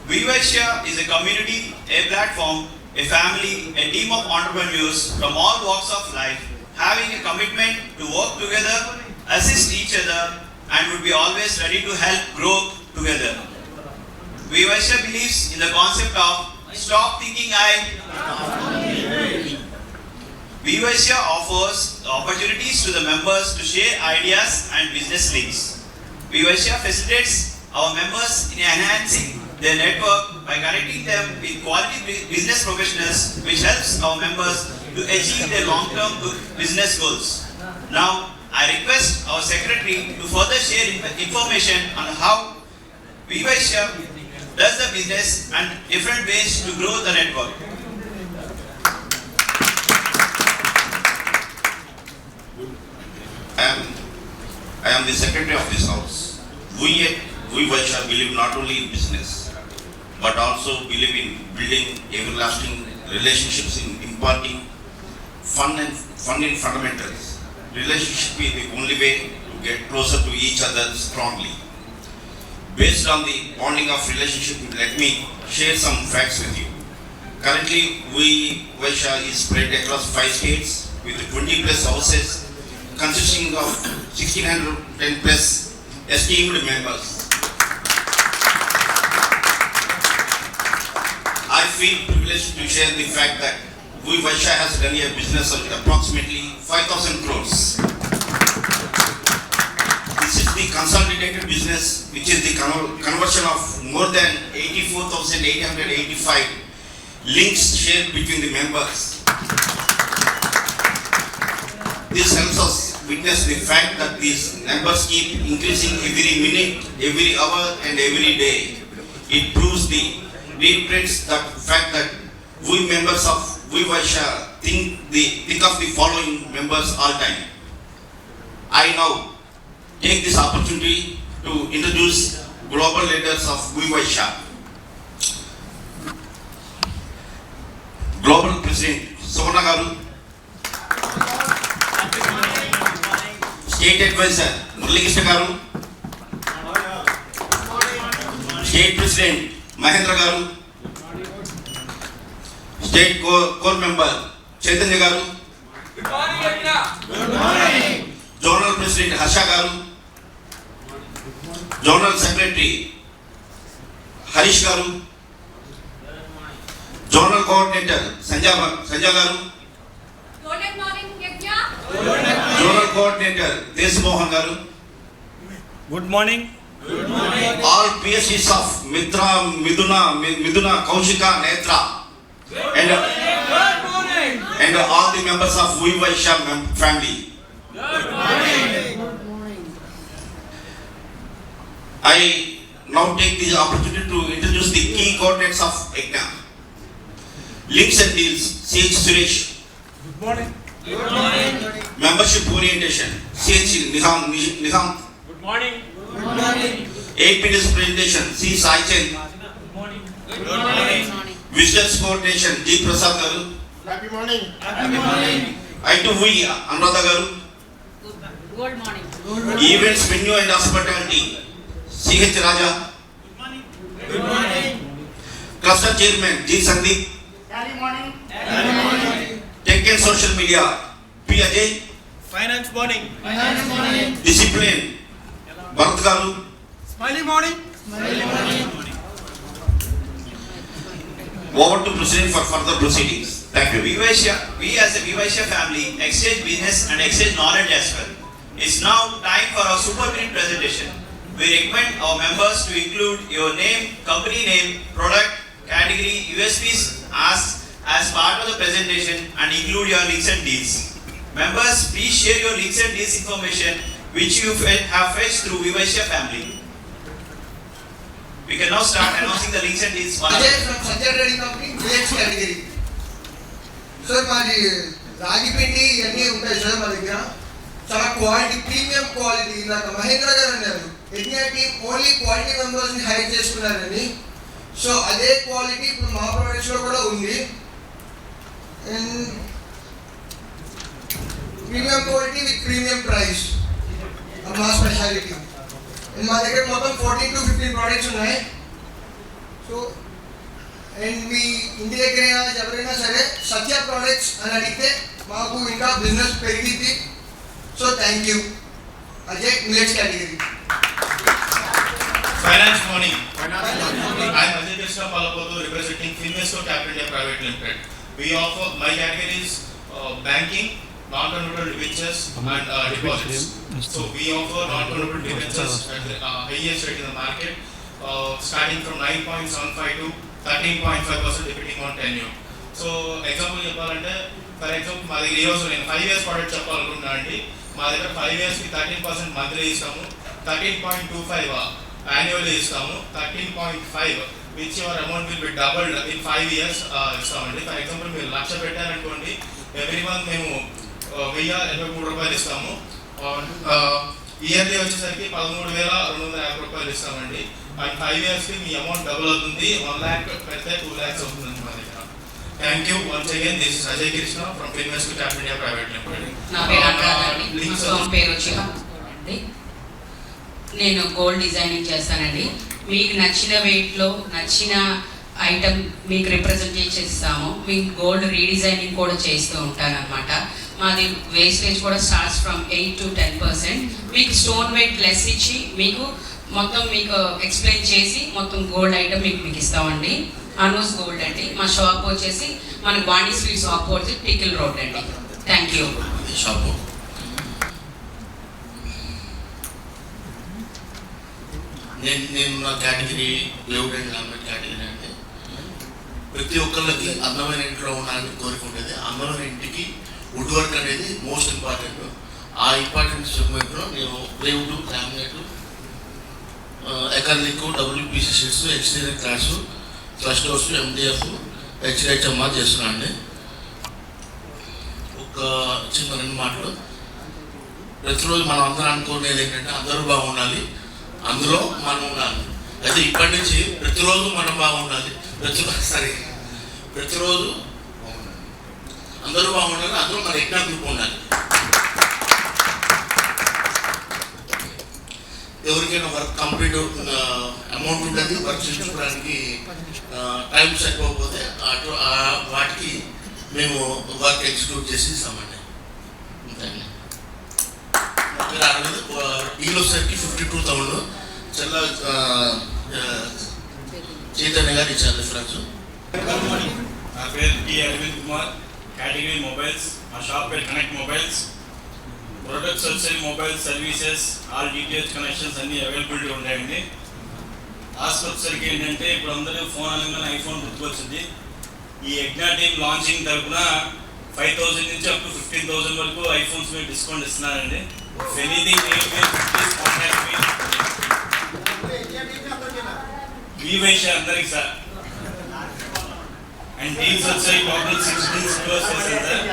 Vivasya is a community, a platform, a family, a team of entrepreneurs from all walks of life having a commitment to work together, assist each other and would be always ready to help grow together. Vivasya believes in the concept of stop thinking I. Vivasya offers opportunities to the members to share ideas and business links. Vivasya facilitates our members in enhancing their network by connecting them with quality business professionals, which helps our members to achieve their long-term business goals. Now, I request our secretary to further share information on how Vivasya does the business and different ways to grow the network. I am the secretary of this house. We at Vivasya believe not only in business, but also believe in building everlasting relationships, in imparting fun in fundamentals. Relationship is the only way to get closer to each other strongly. Based on the bonding of relationship, let me share some facts with you. Currently, Vivasya is spread across 5 states with 20 plus houses consisting of 1610 plus esteemed members. I feel privileged to share the fact that Vivasya has done a business of approximately 5,000 crores. This is the consolidated business, which is the conversion of more than 84,885 links shared between the members. This helps us witness the fact that these numbers keep increasing every minute, every hour and every day. It proves reiterates the fact that we members of Vivasya think of the following members all time. I now take this opportunity to introduce global leaders of Vivasya. Global President Suvarna garu, State Advisor Murali Krishna garu, State President Mahendra garu, State Core Member Chaitanya garu, Zonal President Harsha garu, Zonal Secretary Harish garu, Zonal Coordinator Sanjay garu, Good morning, Yajna. Zonal Coordinator Des Mohan garu. Good morning. All PSCs of Mitra, Miduna, Kaushika, Netra, and all the members of Vivasya family. I now take this opportunity to introduce the key coordinates of Egna. Links and deals, CH Suresh. Good morning. Membership orientation, CH Niham. Good morning. 8 minutes presentation, C Saichen. Good morning. Visitors coordination, G Prasad garu. Happy morning. I2V Anuradha garu. Good morning. Events, venue and hospitality, CH Raja. Good morning. Cluster Chairman, G Sandeep. Early morning. Tech and social media, P Ajay. Finance morning. Discipline, Bharat garu. Smiley morning. Over to President for further proceedings. Thank you. Vivasya, we as a Vivasya family exchange business and exchange knowledge as well. It's now time for our a super great presentation. We recommend our members to include your name, company name, product, category, USPs as part of the presentation and include your links and deals. Members, please share your links and deals information which you have fetched through Vivacia family. We can now start announcing the links and deals. Ajay from Sanjay Trading Company, village category. Sir, మాది రాగి పిండి ఇవన్నీ ఉంటాయి sir మా దగ్గర. చాలా quality, premium quality. నాకు మహేంద్ర గారు అన్నారు యజ్ఞ టీమ్ ఓన్లీ క్వాలిటీ మెంబర్స్ని హైర్ చేసుకున్నారని. సో అదే క్వాలిటీ ఇప్పుడు మా ప్రొడక్ట్స్లో కూడా ఉంది. And premium quality with premium price, మా స్పెషాలిటీ. మా దగ్గర మొత్తం 14 to 15 ప్రోడక్ట్స్ ఉన్నాయి. సో అండ్ మీ ఇంటి దగ్గర ఎవరైనా సరే సత్య ప్రోడక్ట్స్ అని అడిగితే మాకు ఇంకా బిజినెస్ పెరిగింది. So thank you. Ajay, millets category. Finance morning. I am Ajay Krishna Palapothu, representing Finvesco Capital India Private Limited. We offer my categories banking, non-convertible debentures and deposits. So we offer non-convertible debentures at the highest rate in the market, starting from 9.75 to 13.5% depending on tenure. So example చెప్పాలంటే for example మా దగ్గర ఈరోజు నేను 5 years product చెప్పాలనుకున్నా అండి. మా దగ్గర 5 years కి 13% monthly ఇస్తాము, 13.25 యాన్యువల్లీ ఇస్తాము, 13.5 which your amount will be doubled in 5 years ఇస్తామండి. ఫర్ ఎగ్జాంపుల్ మీరు 1,00,000 పెట్టారనుకోండి, ఎవ్రీ మంత్ మేము 1,083 రూపాయలు ఇస్తాము. ఇయర్లీ వచ్చేసరికి 13,250 రూపాయలు ఇస్తామండి. అండ్ 5 years కి మీ అమౌంట్ డబుల్ అవుతుంది. 1 lakh పెడితే 2 lakhs అవుతుంది మా దగ్గర. Thank you once again. This is Ajay Krishna from ఫిన్వెస్కో capital India private limited. నా పేరు అనురాధ అండి. మా పేరు వచ్చి నేను గోల్డ్ డిజైనింగ్ చేస్తానండి. మీకు నచ్చిన వెయిట్లో నచ్చిన ఐటమ్ మీకు రిప్రజెంట్ చేస్తాము. మీకు గోల్డ్ రీడిజైనింగ్ కూడా చేస్తూ ఉంటానన్నమాట. మాది వేస్టేజ్ కూడా స్టార్ట్స్ ఫ్రమ్ 8 to 10%. మీకు స్టోన్ వెయిట్ లెస్ ఇచ్చి మీకు మొత్తం మీకు ఎక్స్ప్లెయిన్ చేసి మొత్తం గోల్డ్ ఐటమ్ మీకు ఇస్తామండి. అనూస్ గోల్డ్ అండి. మా షాప్ వచ్చేసి మనకి వాణి స్వీట్స్ ఆపోజిట్ పికిల్ రోడ్ అండి. Thank you. షాపు నేను నా category layout and garment category అంటే ప్రతి ఒక్కళ్ళకి అందమైన ఇంట్లో ఉండాలని కోరుకుంటుంది. అందమైన ఇంటికి వుడ్ వర్క్ అనేది మోస్ట్ ఇంపార్టెంట్. ఆ ఇంపార్టెంట్ సెగ్మెంట్లో నేను layout, laminate, acrylic, WPC sheets, exterior class, flush doors, MDF, HHMR చేస్తున్నాను అండి. ఒక చిన్న 2 మాటలు. ప్రతిరోజు మనం అందరం అనుకునేది ఏంటంటే అందరూ బాగుండాలి, అందులో మనం ఉండాలి. అయితే ఇప్పటి నుంచి ప్రతిరోజు మనం బాగుండాలి, ప్రతిరోజు అందరూ బాగుండాలి, అందులో మన యజ్ఞ గ్రూప్ ఉండాలి. ఎవరికైనా వర్క్ కంప్లీట్ అమౌంట్ ఉంటుంది, వర్క్ చేసుకోవడానికి టైం సరిపోకపోతే వాటికి మేము వర్క్ ఎగ్జిక్యూట్ చేసి ఇస్తామండి. అంతే. డీల్ వచ్చేసరికి 52,000 చాలా చైతన్య గారు ఇచ్చారు రిఫరెన్స్. నా పేరు T Aravind Kumar, category mobiles. మా షాప్ పేరు కనెక్ట్ మొబైల్స్. ప్రొడక్ట్స్ వచ్చే mobile services, all details, connections అన్నీ అవైలబిలిటీ ఉంటాయండి. లాస్ట్ వచ్చేసరికి ఏంటంటే ఇప్పుడు అందరూ ఫోన్ అనగానే ఐఫోన్ గుర్తుకొచ్చింది. ఈ యజ్ఞ టీమ్ లాంచింగ్ తరఫున 5,000 నుంచి అప్ టు 15,000 వరకు ఐఫోన్స్ మీద డిస్కౌంట్ ఇస్తున్నారండి. If anything, please contact me. Vivacia అందరికి సార్. అండ్ డీల్స్ వచ్చాయి, టోటల్ 6 డీల్స్ క్లోజ్ చేశారు సార్.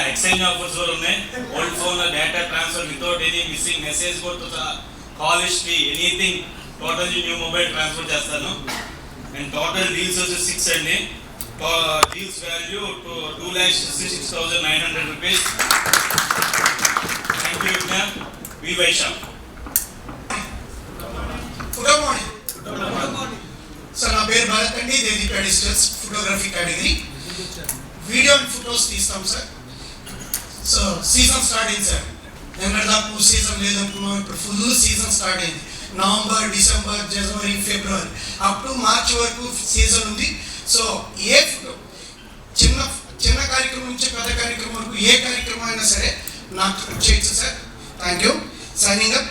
ఎక్స్చేంజ్ ఆఫర్స్ కూడా ఉన్నాయి. Old phone data transfer without any missing message కూడా, call history, anything total new mobile transfer చేస్తాను. And total deals వచ్చి 6 అండి. Deals value to 2,66,900 rupees. Thank you, ma'am. Vivacia. Good morning. So నా పేరు భరత్ అండి. Devi pedestals photography category. Video and photos తీస్తాం sir. So season start అయింది sir. నిన్నటిదాకా season లేదనుకున్నాం, ఇప్పుడు ఫుల్ సీజన్ స్టార్ట్ అయింది. నవంబర్, డిసెంబర్, జనవరి, ఫిబ్రవరి అప్ టు మార్చ్ వరకు సీజన్ ఉంది. సో చిన్న కార్యక్రమం నుంచి పెద్ద కార్యక్రమం వరకు ఏ కార్యక్రమం అయినా సరే నాకు చేయొచ్చు sir. Thank you. Signing up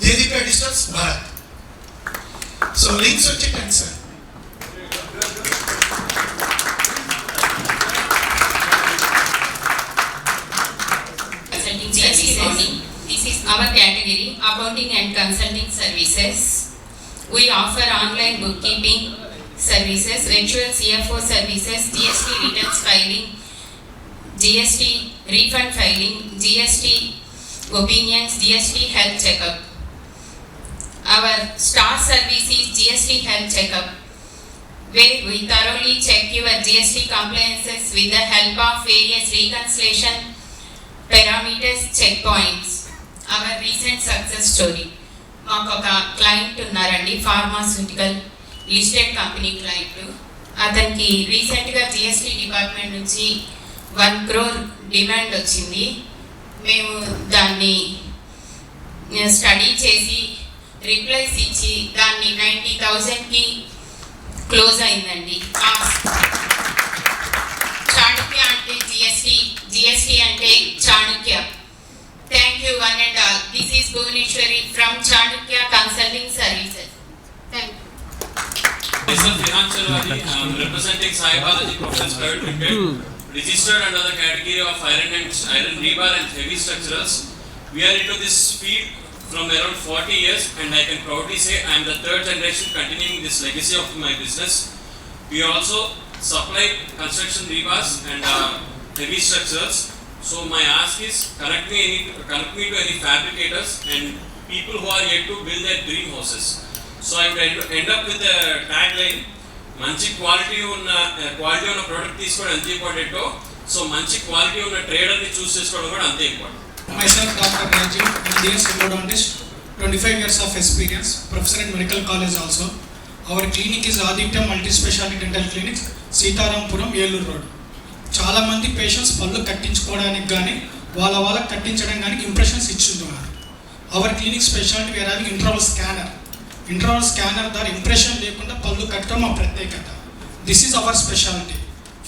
Dedeepya digitals Bharat. So links వచ్చేటండి sir. This is our category, accounting and consulting services. We offer online bookkeeping services, virtual CFO services, GST returns filing, GST refund filing, GST opinions, GST health checkup. Our star service is GST health checkup, where we thoroughly check your GST compliances with the help of various reconciliation parameters checkpoints. Our recent success story. మాకు ఒక client ఉన్నారండి, pharmaceutical listed company client. అతనికి రీసెంట్గా GST department నుంచి 1 crore demand వచ్చింది. మేము దాన్ని study చేసి రిప్లైస్ ఇచ్చి దాన్ని 90,000కి క్లోజ్ అయిందండి. చాణుక్య అంటే జిఎస్టీ అంటే Chanakya. Thank you one and all. This is Bhuvaneshwari from Chanukya Consulting Services. Thank you. Myself Rehan Chalwadi, I am representing Sai Balaji Professional Private Limited, registered under the category of iron rebar and heavy structurals. We are into this field from around 40 years, and I can proudly say I am the third generation continuing this legacy of my business. We also supply construction rebars and heavy structurals. So my ask is connect me to any fabricators and people who are yet to build their dream houses. So I would end up with a tagline, manchi quality unna product తీసుకోవడం ఎంత important, so మంచి quality ఉన్న trader ని చూస్ చేసుకోవడం కూడా అంతే important. Myself Dr. Rajiv, MDS endodontist, 25 years of experience, professor at Medical College also. Our clinic is Aditya Multi-Specialty Dental Clinic, Sitarampura, Yellur Road. చాలా మంది పేషెంట్స్ పళ్ళు కట్టించుకోవడానికి కానీ వాళ్ళకి కట్టించడం కానీ ఇంప్రెషన్స్ ఇచ్చుంటున్నారు. Our clinic speciality where having intraoral scanner ద్వారా impression లేకుండా పళ్ళు కట్టడం మా ప్రత్యేకత. This is our speciality.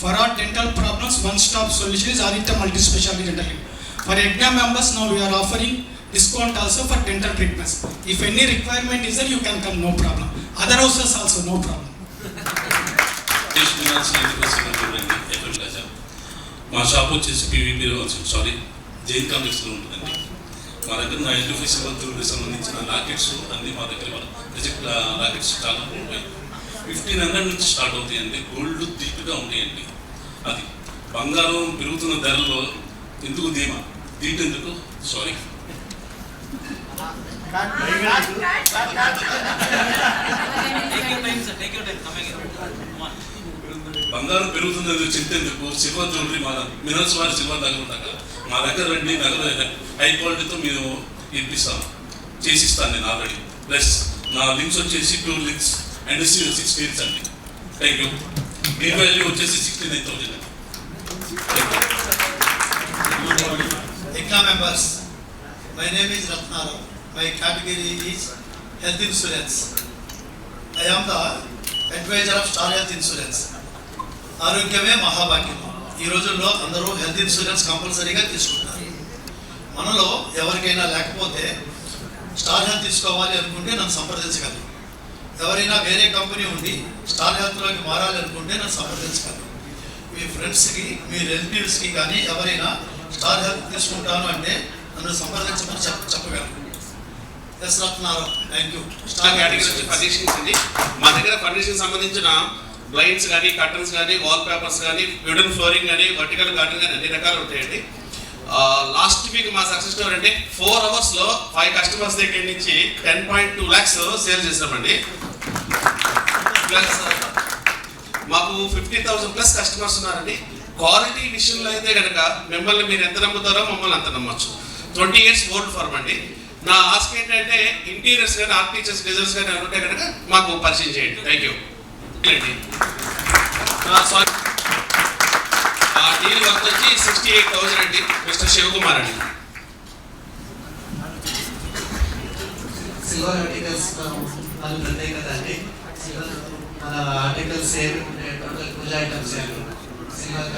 For our dental problems one stop solution is Aditya multi speciality dental clinic. For Yagna members now we are offering discount also for dental treatments. If any requirement is there you can come, no problem. Other houses also no problem. మా shop వచ్చేసి PVP Jain కాంప్లెక్స్లో ఉంటుందండి. మా దగ్గర 95% సంబంధించిన lockets అన్నీ మా దగ్గర ప్రజెక్ట్ లాకెట్స్ చాలా ఉంటాయి. 1500 నుంచి స్టార్ట్ అవుతాయండి. గోల్డ్ దిట్టుగా ఉంటాయండి. అది బంగారం పెరుగుతున్న ధరలో ఎందుకు ధీమా దీటెందుకు సారీ బంగారం పెరుగుతుందని చింతేందుకు సిల్వర్ జ్యువెలరీ మా మినరల్స్ వారి సిల్వర్ దగ్గర ఉంటాక మా దగ్గర రండి, నగదు హై క్వాలిటీతో మేము ఇప్పిస్తాను, చేసిస్తాను నేను ఆల్రెడీ. ప్లస్ నా లింక్స్ వచ్చేసి 2 లింక్స్ అండ్ 6 ఫీల్స్ అండి. Thank you. మీ వాల్యూ వచ్చేసి 69,000 అండి. Ekna members, my name is Ratnaro. My category is health insurance. I am the advisor of Star Health Insurance. ఆరోగ్యమే మహాభాగ్యం. ఈ రోజుల్లో అందరూ హెల్త్ ఇన్సూరెన్స్ కంపల్సరీగా తీసుకుంటారు. మనలో ఎవరికైనా లేకపోతే స్టార్ హెల్త్ తీసుకోవాలి అనుకుంటే నన్ను సంప్రదించగలరు. ఎవరైనా వేరే కంపెనీ ఉండి స్టార్ హెల్త్లోకి మారాలి అనుకుంటే నన్ను సంప్రదించగలరు. మీ ఫ్రెండ్స్కి, మీ రిలేటివ్స్కి కానీ ఎవరైనా స్టార్ హెల్త్ తీసుకుంటాను అంటే నన్ను సంప్రదించమని చెప్పగలరు. S Ratnarao, thank you. Star category పరీక్షించింది. మా దగ్గర ఫర్నిషింగ్ సంబంధించిన బ్లైండ్స్ కానీ, కర్టన్స్ కానీ, వాల్ పేపర్స్ కానీ, వుడెన్ ఫ్లోరింగ్ కానీ, వర్టికల్ గార్డెన్ కానీ అన్ని రకాలు ఉంటాయండి. లాస్ట్ వీక్ మా సక్సెస్ స్టోరీ అంటే 4 అవర్స్లో 5 కస్టమర్స్ దగ్గర నుంచి 10.2 lakhs సేల్ చేసామండి. ప్లస్ మాకు 50,000+ కస్టమర్స్ ఉన్నారండి. క్వాలిటీ విషయంలో అయితే కనుక మిమ్మల్ని మీరు ఎంత నమ్ముతారో మమ్మల్ని అంత నమ్మచ్చు. 20 years ఓల్డ్ ఫర్మ్ అండి. నా ఆస్క్ ఏంటంటే ఇంటీరియర్స్ కానీ, ఆర్కిటెక్చర్స్, డిజైన్స్ కానీ అనుకుంటే కనుక మాకు పరిచయం చేయండి. Thank you. Sorry, deal work వచ్చి 68,000 అండి. మిస్టర్ శివకుమార్ అండి. సిల్వర్ ఆర్టికల్స్ అది ప్రత్యేకత అండి. మన ఆర్టికల్స్ ఏమి ఉంటాయి, టోటల్ పూజ ఐటమ్స్ ఏమి, సిల్వర్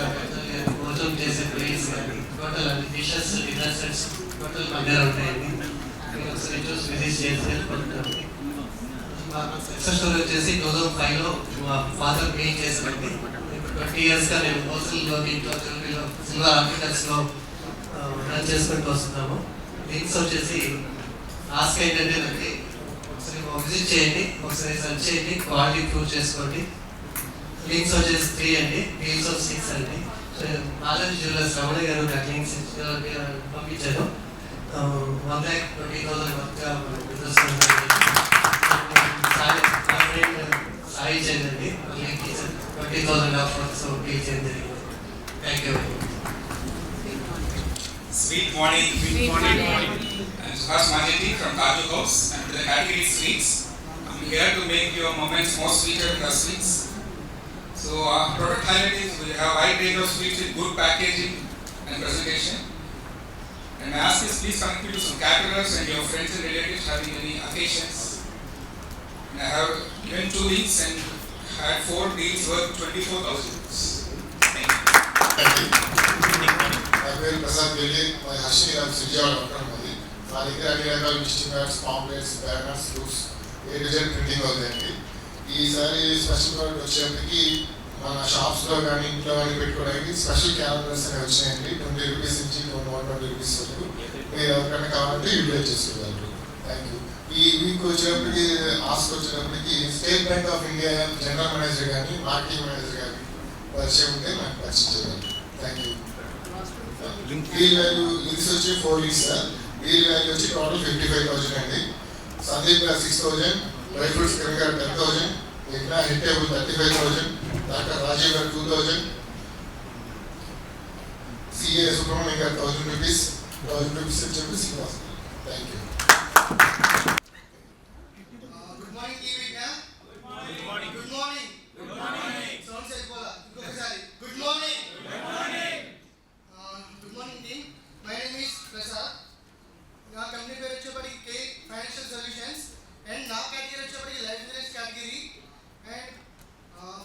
పూజ మొత్తం చేసే ప్లేస్ కానీ టోటల్ అన్ని డిషెస్ డిన్నర్ సెట్స్ టోటల్ మన దగ్గర ఉంటాయండి. మీరు ఒకసారి చూసి విజిట్ చేసి వెళ్ళిపోతుంటారు. మా సక్సెస్ స్టోరీ వచ్చేసి 2005లో మా ఫాదర్ మెయిన్ చేశారండి. 20 yearsగా నేను హోల్సేల్లో ఇంట్లో జ్యువెలరీలో సిల్వర్ ఆర్టికల్స్లో రన్ చేసుకుంటూ వస్తున్నాము. లింక్స్ వచ్చేసి ఆస్క్ ఏంటంటే నాకు ఒకసారి విజిట్ చేయండి, ఒకసారి సర్చ్ చేయండి, క్వాలిటీ ప్రూవ్ చేసుకోండి. లింక్స్ వచ్చేసి 3 అండి, డీల్స్ ఆఫ్ 6 అండి. బాలాజీ జ్యువెలర్స్ రమణ గారు నాకు లింక్స్ పంపించారు. 1,20,000 వర్క్గా బిజినెస్ సాయి చేయండి. లింక్ 20,000 ఆఫర్స్ డీల్ చేయడం జరిగింది. Thank you. Sweet morning. I'm Suhas Majeti from Kaju House. I'm the category sweets. I'm here to make your moments more sweeter with our sweets. So our product highlight is we have a wide range of sweets with good packaging and presentation. And my ask is please connect me to some caterers and your friends and relatives having any occasions. And I have given 2 links and had 4 deals worth 24,000 rupees. Thank you. నా పేరు ప్రసాద్ గిల్లి, మా హర్షిని నాకు విజయవాడ పక్కన ఉంది. మా దగ్గర అన్ని రకాల visiting cards, pamphlets, banners, proofs ఏ డిజైన్ ప్రింటింగ్ అవుతాయండి. ఈసారి స్పెషల్ ప్రోడక్ట్ వచ్చేప్పటికి మన షాప్స్లో కానీ ఇంట్లో కానీ పెట్టుకోవడానికి స్పెషల్ క్యాలెండర్స్ అనేవి వచ్చినాయండి. 20 రూపీస్ నుంచి 120 రూపీస్ వరకు మీరు ఎవరికైనా కావాలంటే యూటిలైజ్ చేసుకోగలరు. Thank you. ఈ వీక్ వచ్చేటప్పటికి ఆస్క్ వచ్చేటప్పటికి state bank of India general manager కానీ మార్కెటింగ్ మేనేజర్ కానీ పరిచయం ఉంటే నాకు పరిచయం చేయగలరు. Thank you. Deal value links వచ్చి 4 లింక్స్ సార్. డీల్ వాల్యూ వచ్చి టోటల్ 55,000 అండి. సందీప్ గారు 6,000, డ్రై ఫ్రూట్స్ కిరణ్ గారు 10,000, యజ్ఞ హెడ్ టేబుల్ 35,000, డాక్టర్ రాజీవ్ గారు 2,000, సిఏ సుబ్రహ్మణ్యం గారు 1,000 రూపీస్ అని చెప్పి Srinivas. Thank you. Good morning టీవీగా. Good morning. Good morning. Good morning. Sound సరిపోలా. ఇంకొకసారి good morning. Good morning. Good morning team. My name is Prasad. నా కంపెనీ పేరు వచ్చేప్పటికి కే ఫైనాన్షియల్ సొల్యూషన్స్ అండ్ నా కేటగిరీ వచ్చేప్పటికి life insurance category. And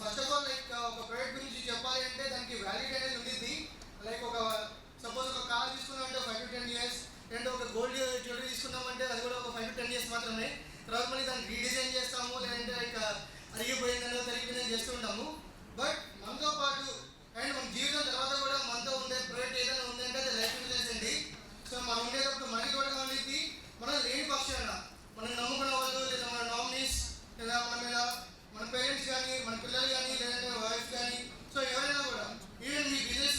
first of all like ఒక product గురించి చెప్పాలి అంటే దానికి వ్యాలిడిటీ అనేది ఉంటుంది. లైక్ ఒక సపోజ్ ఒక కార్ తీసుకున్నామంటే 5 to 10 years, అండ్ ఒక గోల్డ్ జ్యువెలరీ తీసుకున్నామంటే అది కూడా ఒక 5 to 10 years మాత్రమే. తర్వాత మళ్ళీ దాన్ని రీడిజైన్ చేస్తాము, లేదంటే లైక్ అరిగిపోయిందనో తరిగిపోయిందని చేస్తూ ఉంటాము. బట్ మనతో పాటు అండ్ మన జీవితం తర్వాత కూడా మనతో ఉండే ప్రోడక్ట్ ఏదైనా ఉందంటే అది లైఫ్ ఇన్సూరెన్స్ అండి. సో మనం ఉండేటప్పుడు మనీ కూడా ఉండేది మనం లేని పక్షాన మనం నమ్ముకున్న వాళ్ళు, లేదా మన నామినీస్, లేదా మన మీద మన పేరెంట్స్ కానీ, మన పిల్లలు కానీ, లేదంటే వైఫ్ కానీ, సో ఎవరైనా కూడా ఈవెన్ మీ బిజినెస్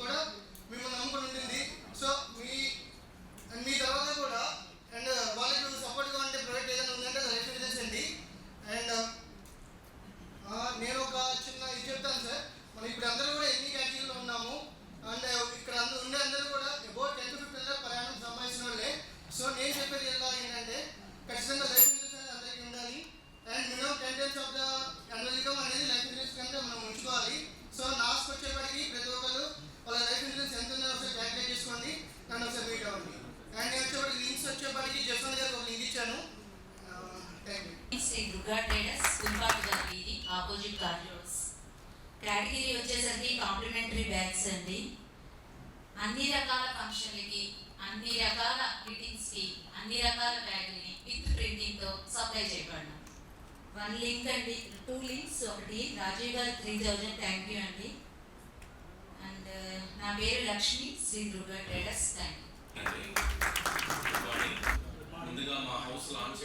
కూడా మిమ్మల్ని నమ్ముకుని ఉంటుంది. సో మీ తర్వాత కూడా అండ్ వాళ్ళకి సపోర్ట్గా ఉండే ప్రోడక్ట్ ఏదైనా ఉందంటే అది లైఫ్ ఇన్సూరెన్స్ అండి. అండ్ నేను ఒక చిన్న ఇది చెప్తాను సార్. మనం ఇప్పుడు అందరూ కూడా ఎన్ని కేటగిరీలో ఉన్నాము అండ్ ఇక్కడ ఉండే అందరూ కూడా about 10 to 15 lakh per annum సంపాదించిన వాళ్ళే. సో నేను చెప్పేది ఎలా ఏంటంటే ఖచ్చితంగా లైఫ్ ఇన్సూరెన్స్ అందరికీ ఉండాలి. And minimum 10 times of the annual income అనేది లైఫ్ ఇన్సూరెన్స్ కంటే మనం ఉంచుకోవాలి. సో లాస్ట్ వచ్చేప్పటికి ప్రతి ఒక్కరు వాళ్ళ లైఫ్ ఇన్సూరెన్స్ ఎంత ఉందో ఒకసారి క్యాల్కులేట్ చేసుకోండి, నన్ను ఒకసారి మీట్ అవ్వండి. అండ్ నేను వచ్చేప్పటికి లింక్స్ వచ్చేప్పటికి జస్వంత్ గారికి ఒక లింక్ ఇచ్చాను. Thank you. Shri Durga traders గుంపాటుగా వీధి ఆపోజిట్ కార్డియోస్. కేటగిరీ వచ్చేసరికి కాంప్లిమెంటరీ బ్యాగ్స్ అండి. అన్ని రకాల ఫంక్షన్లకి, అన్ని రకాల మీటింగ్స్కి, అన్ని రకాల బ్యాగుల్ని విత్ ప్రింటింగ్తో సప్లై చేయబడినాం. 1 లింక్ అండి, 2 లింక్స్. ఒకటి రాజీవ్ గారు 3,000, థ్యాంక్ యూ అండి. అండ్ నా పేరు Lakshmi, Sri Durga traders, thank you. ముందుగా మా హౌస్ లాంచ్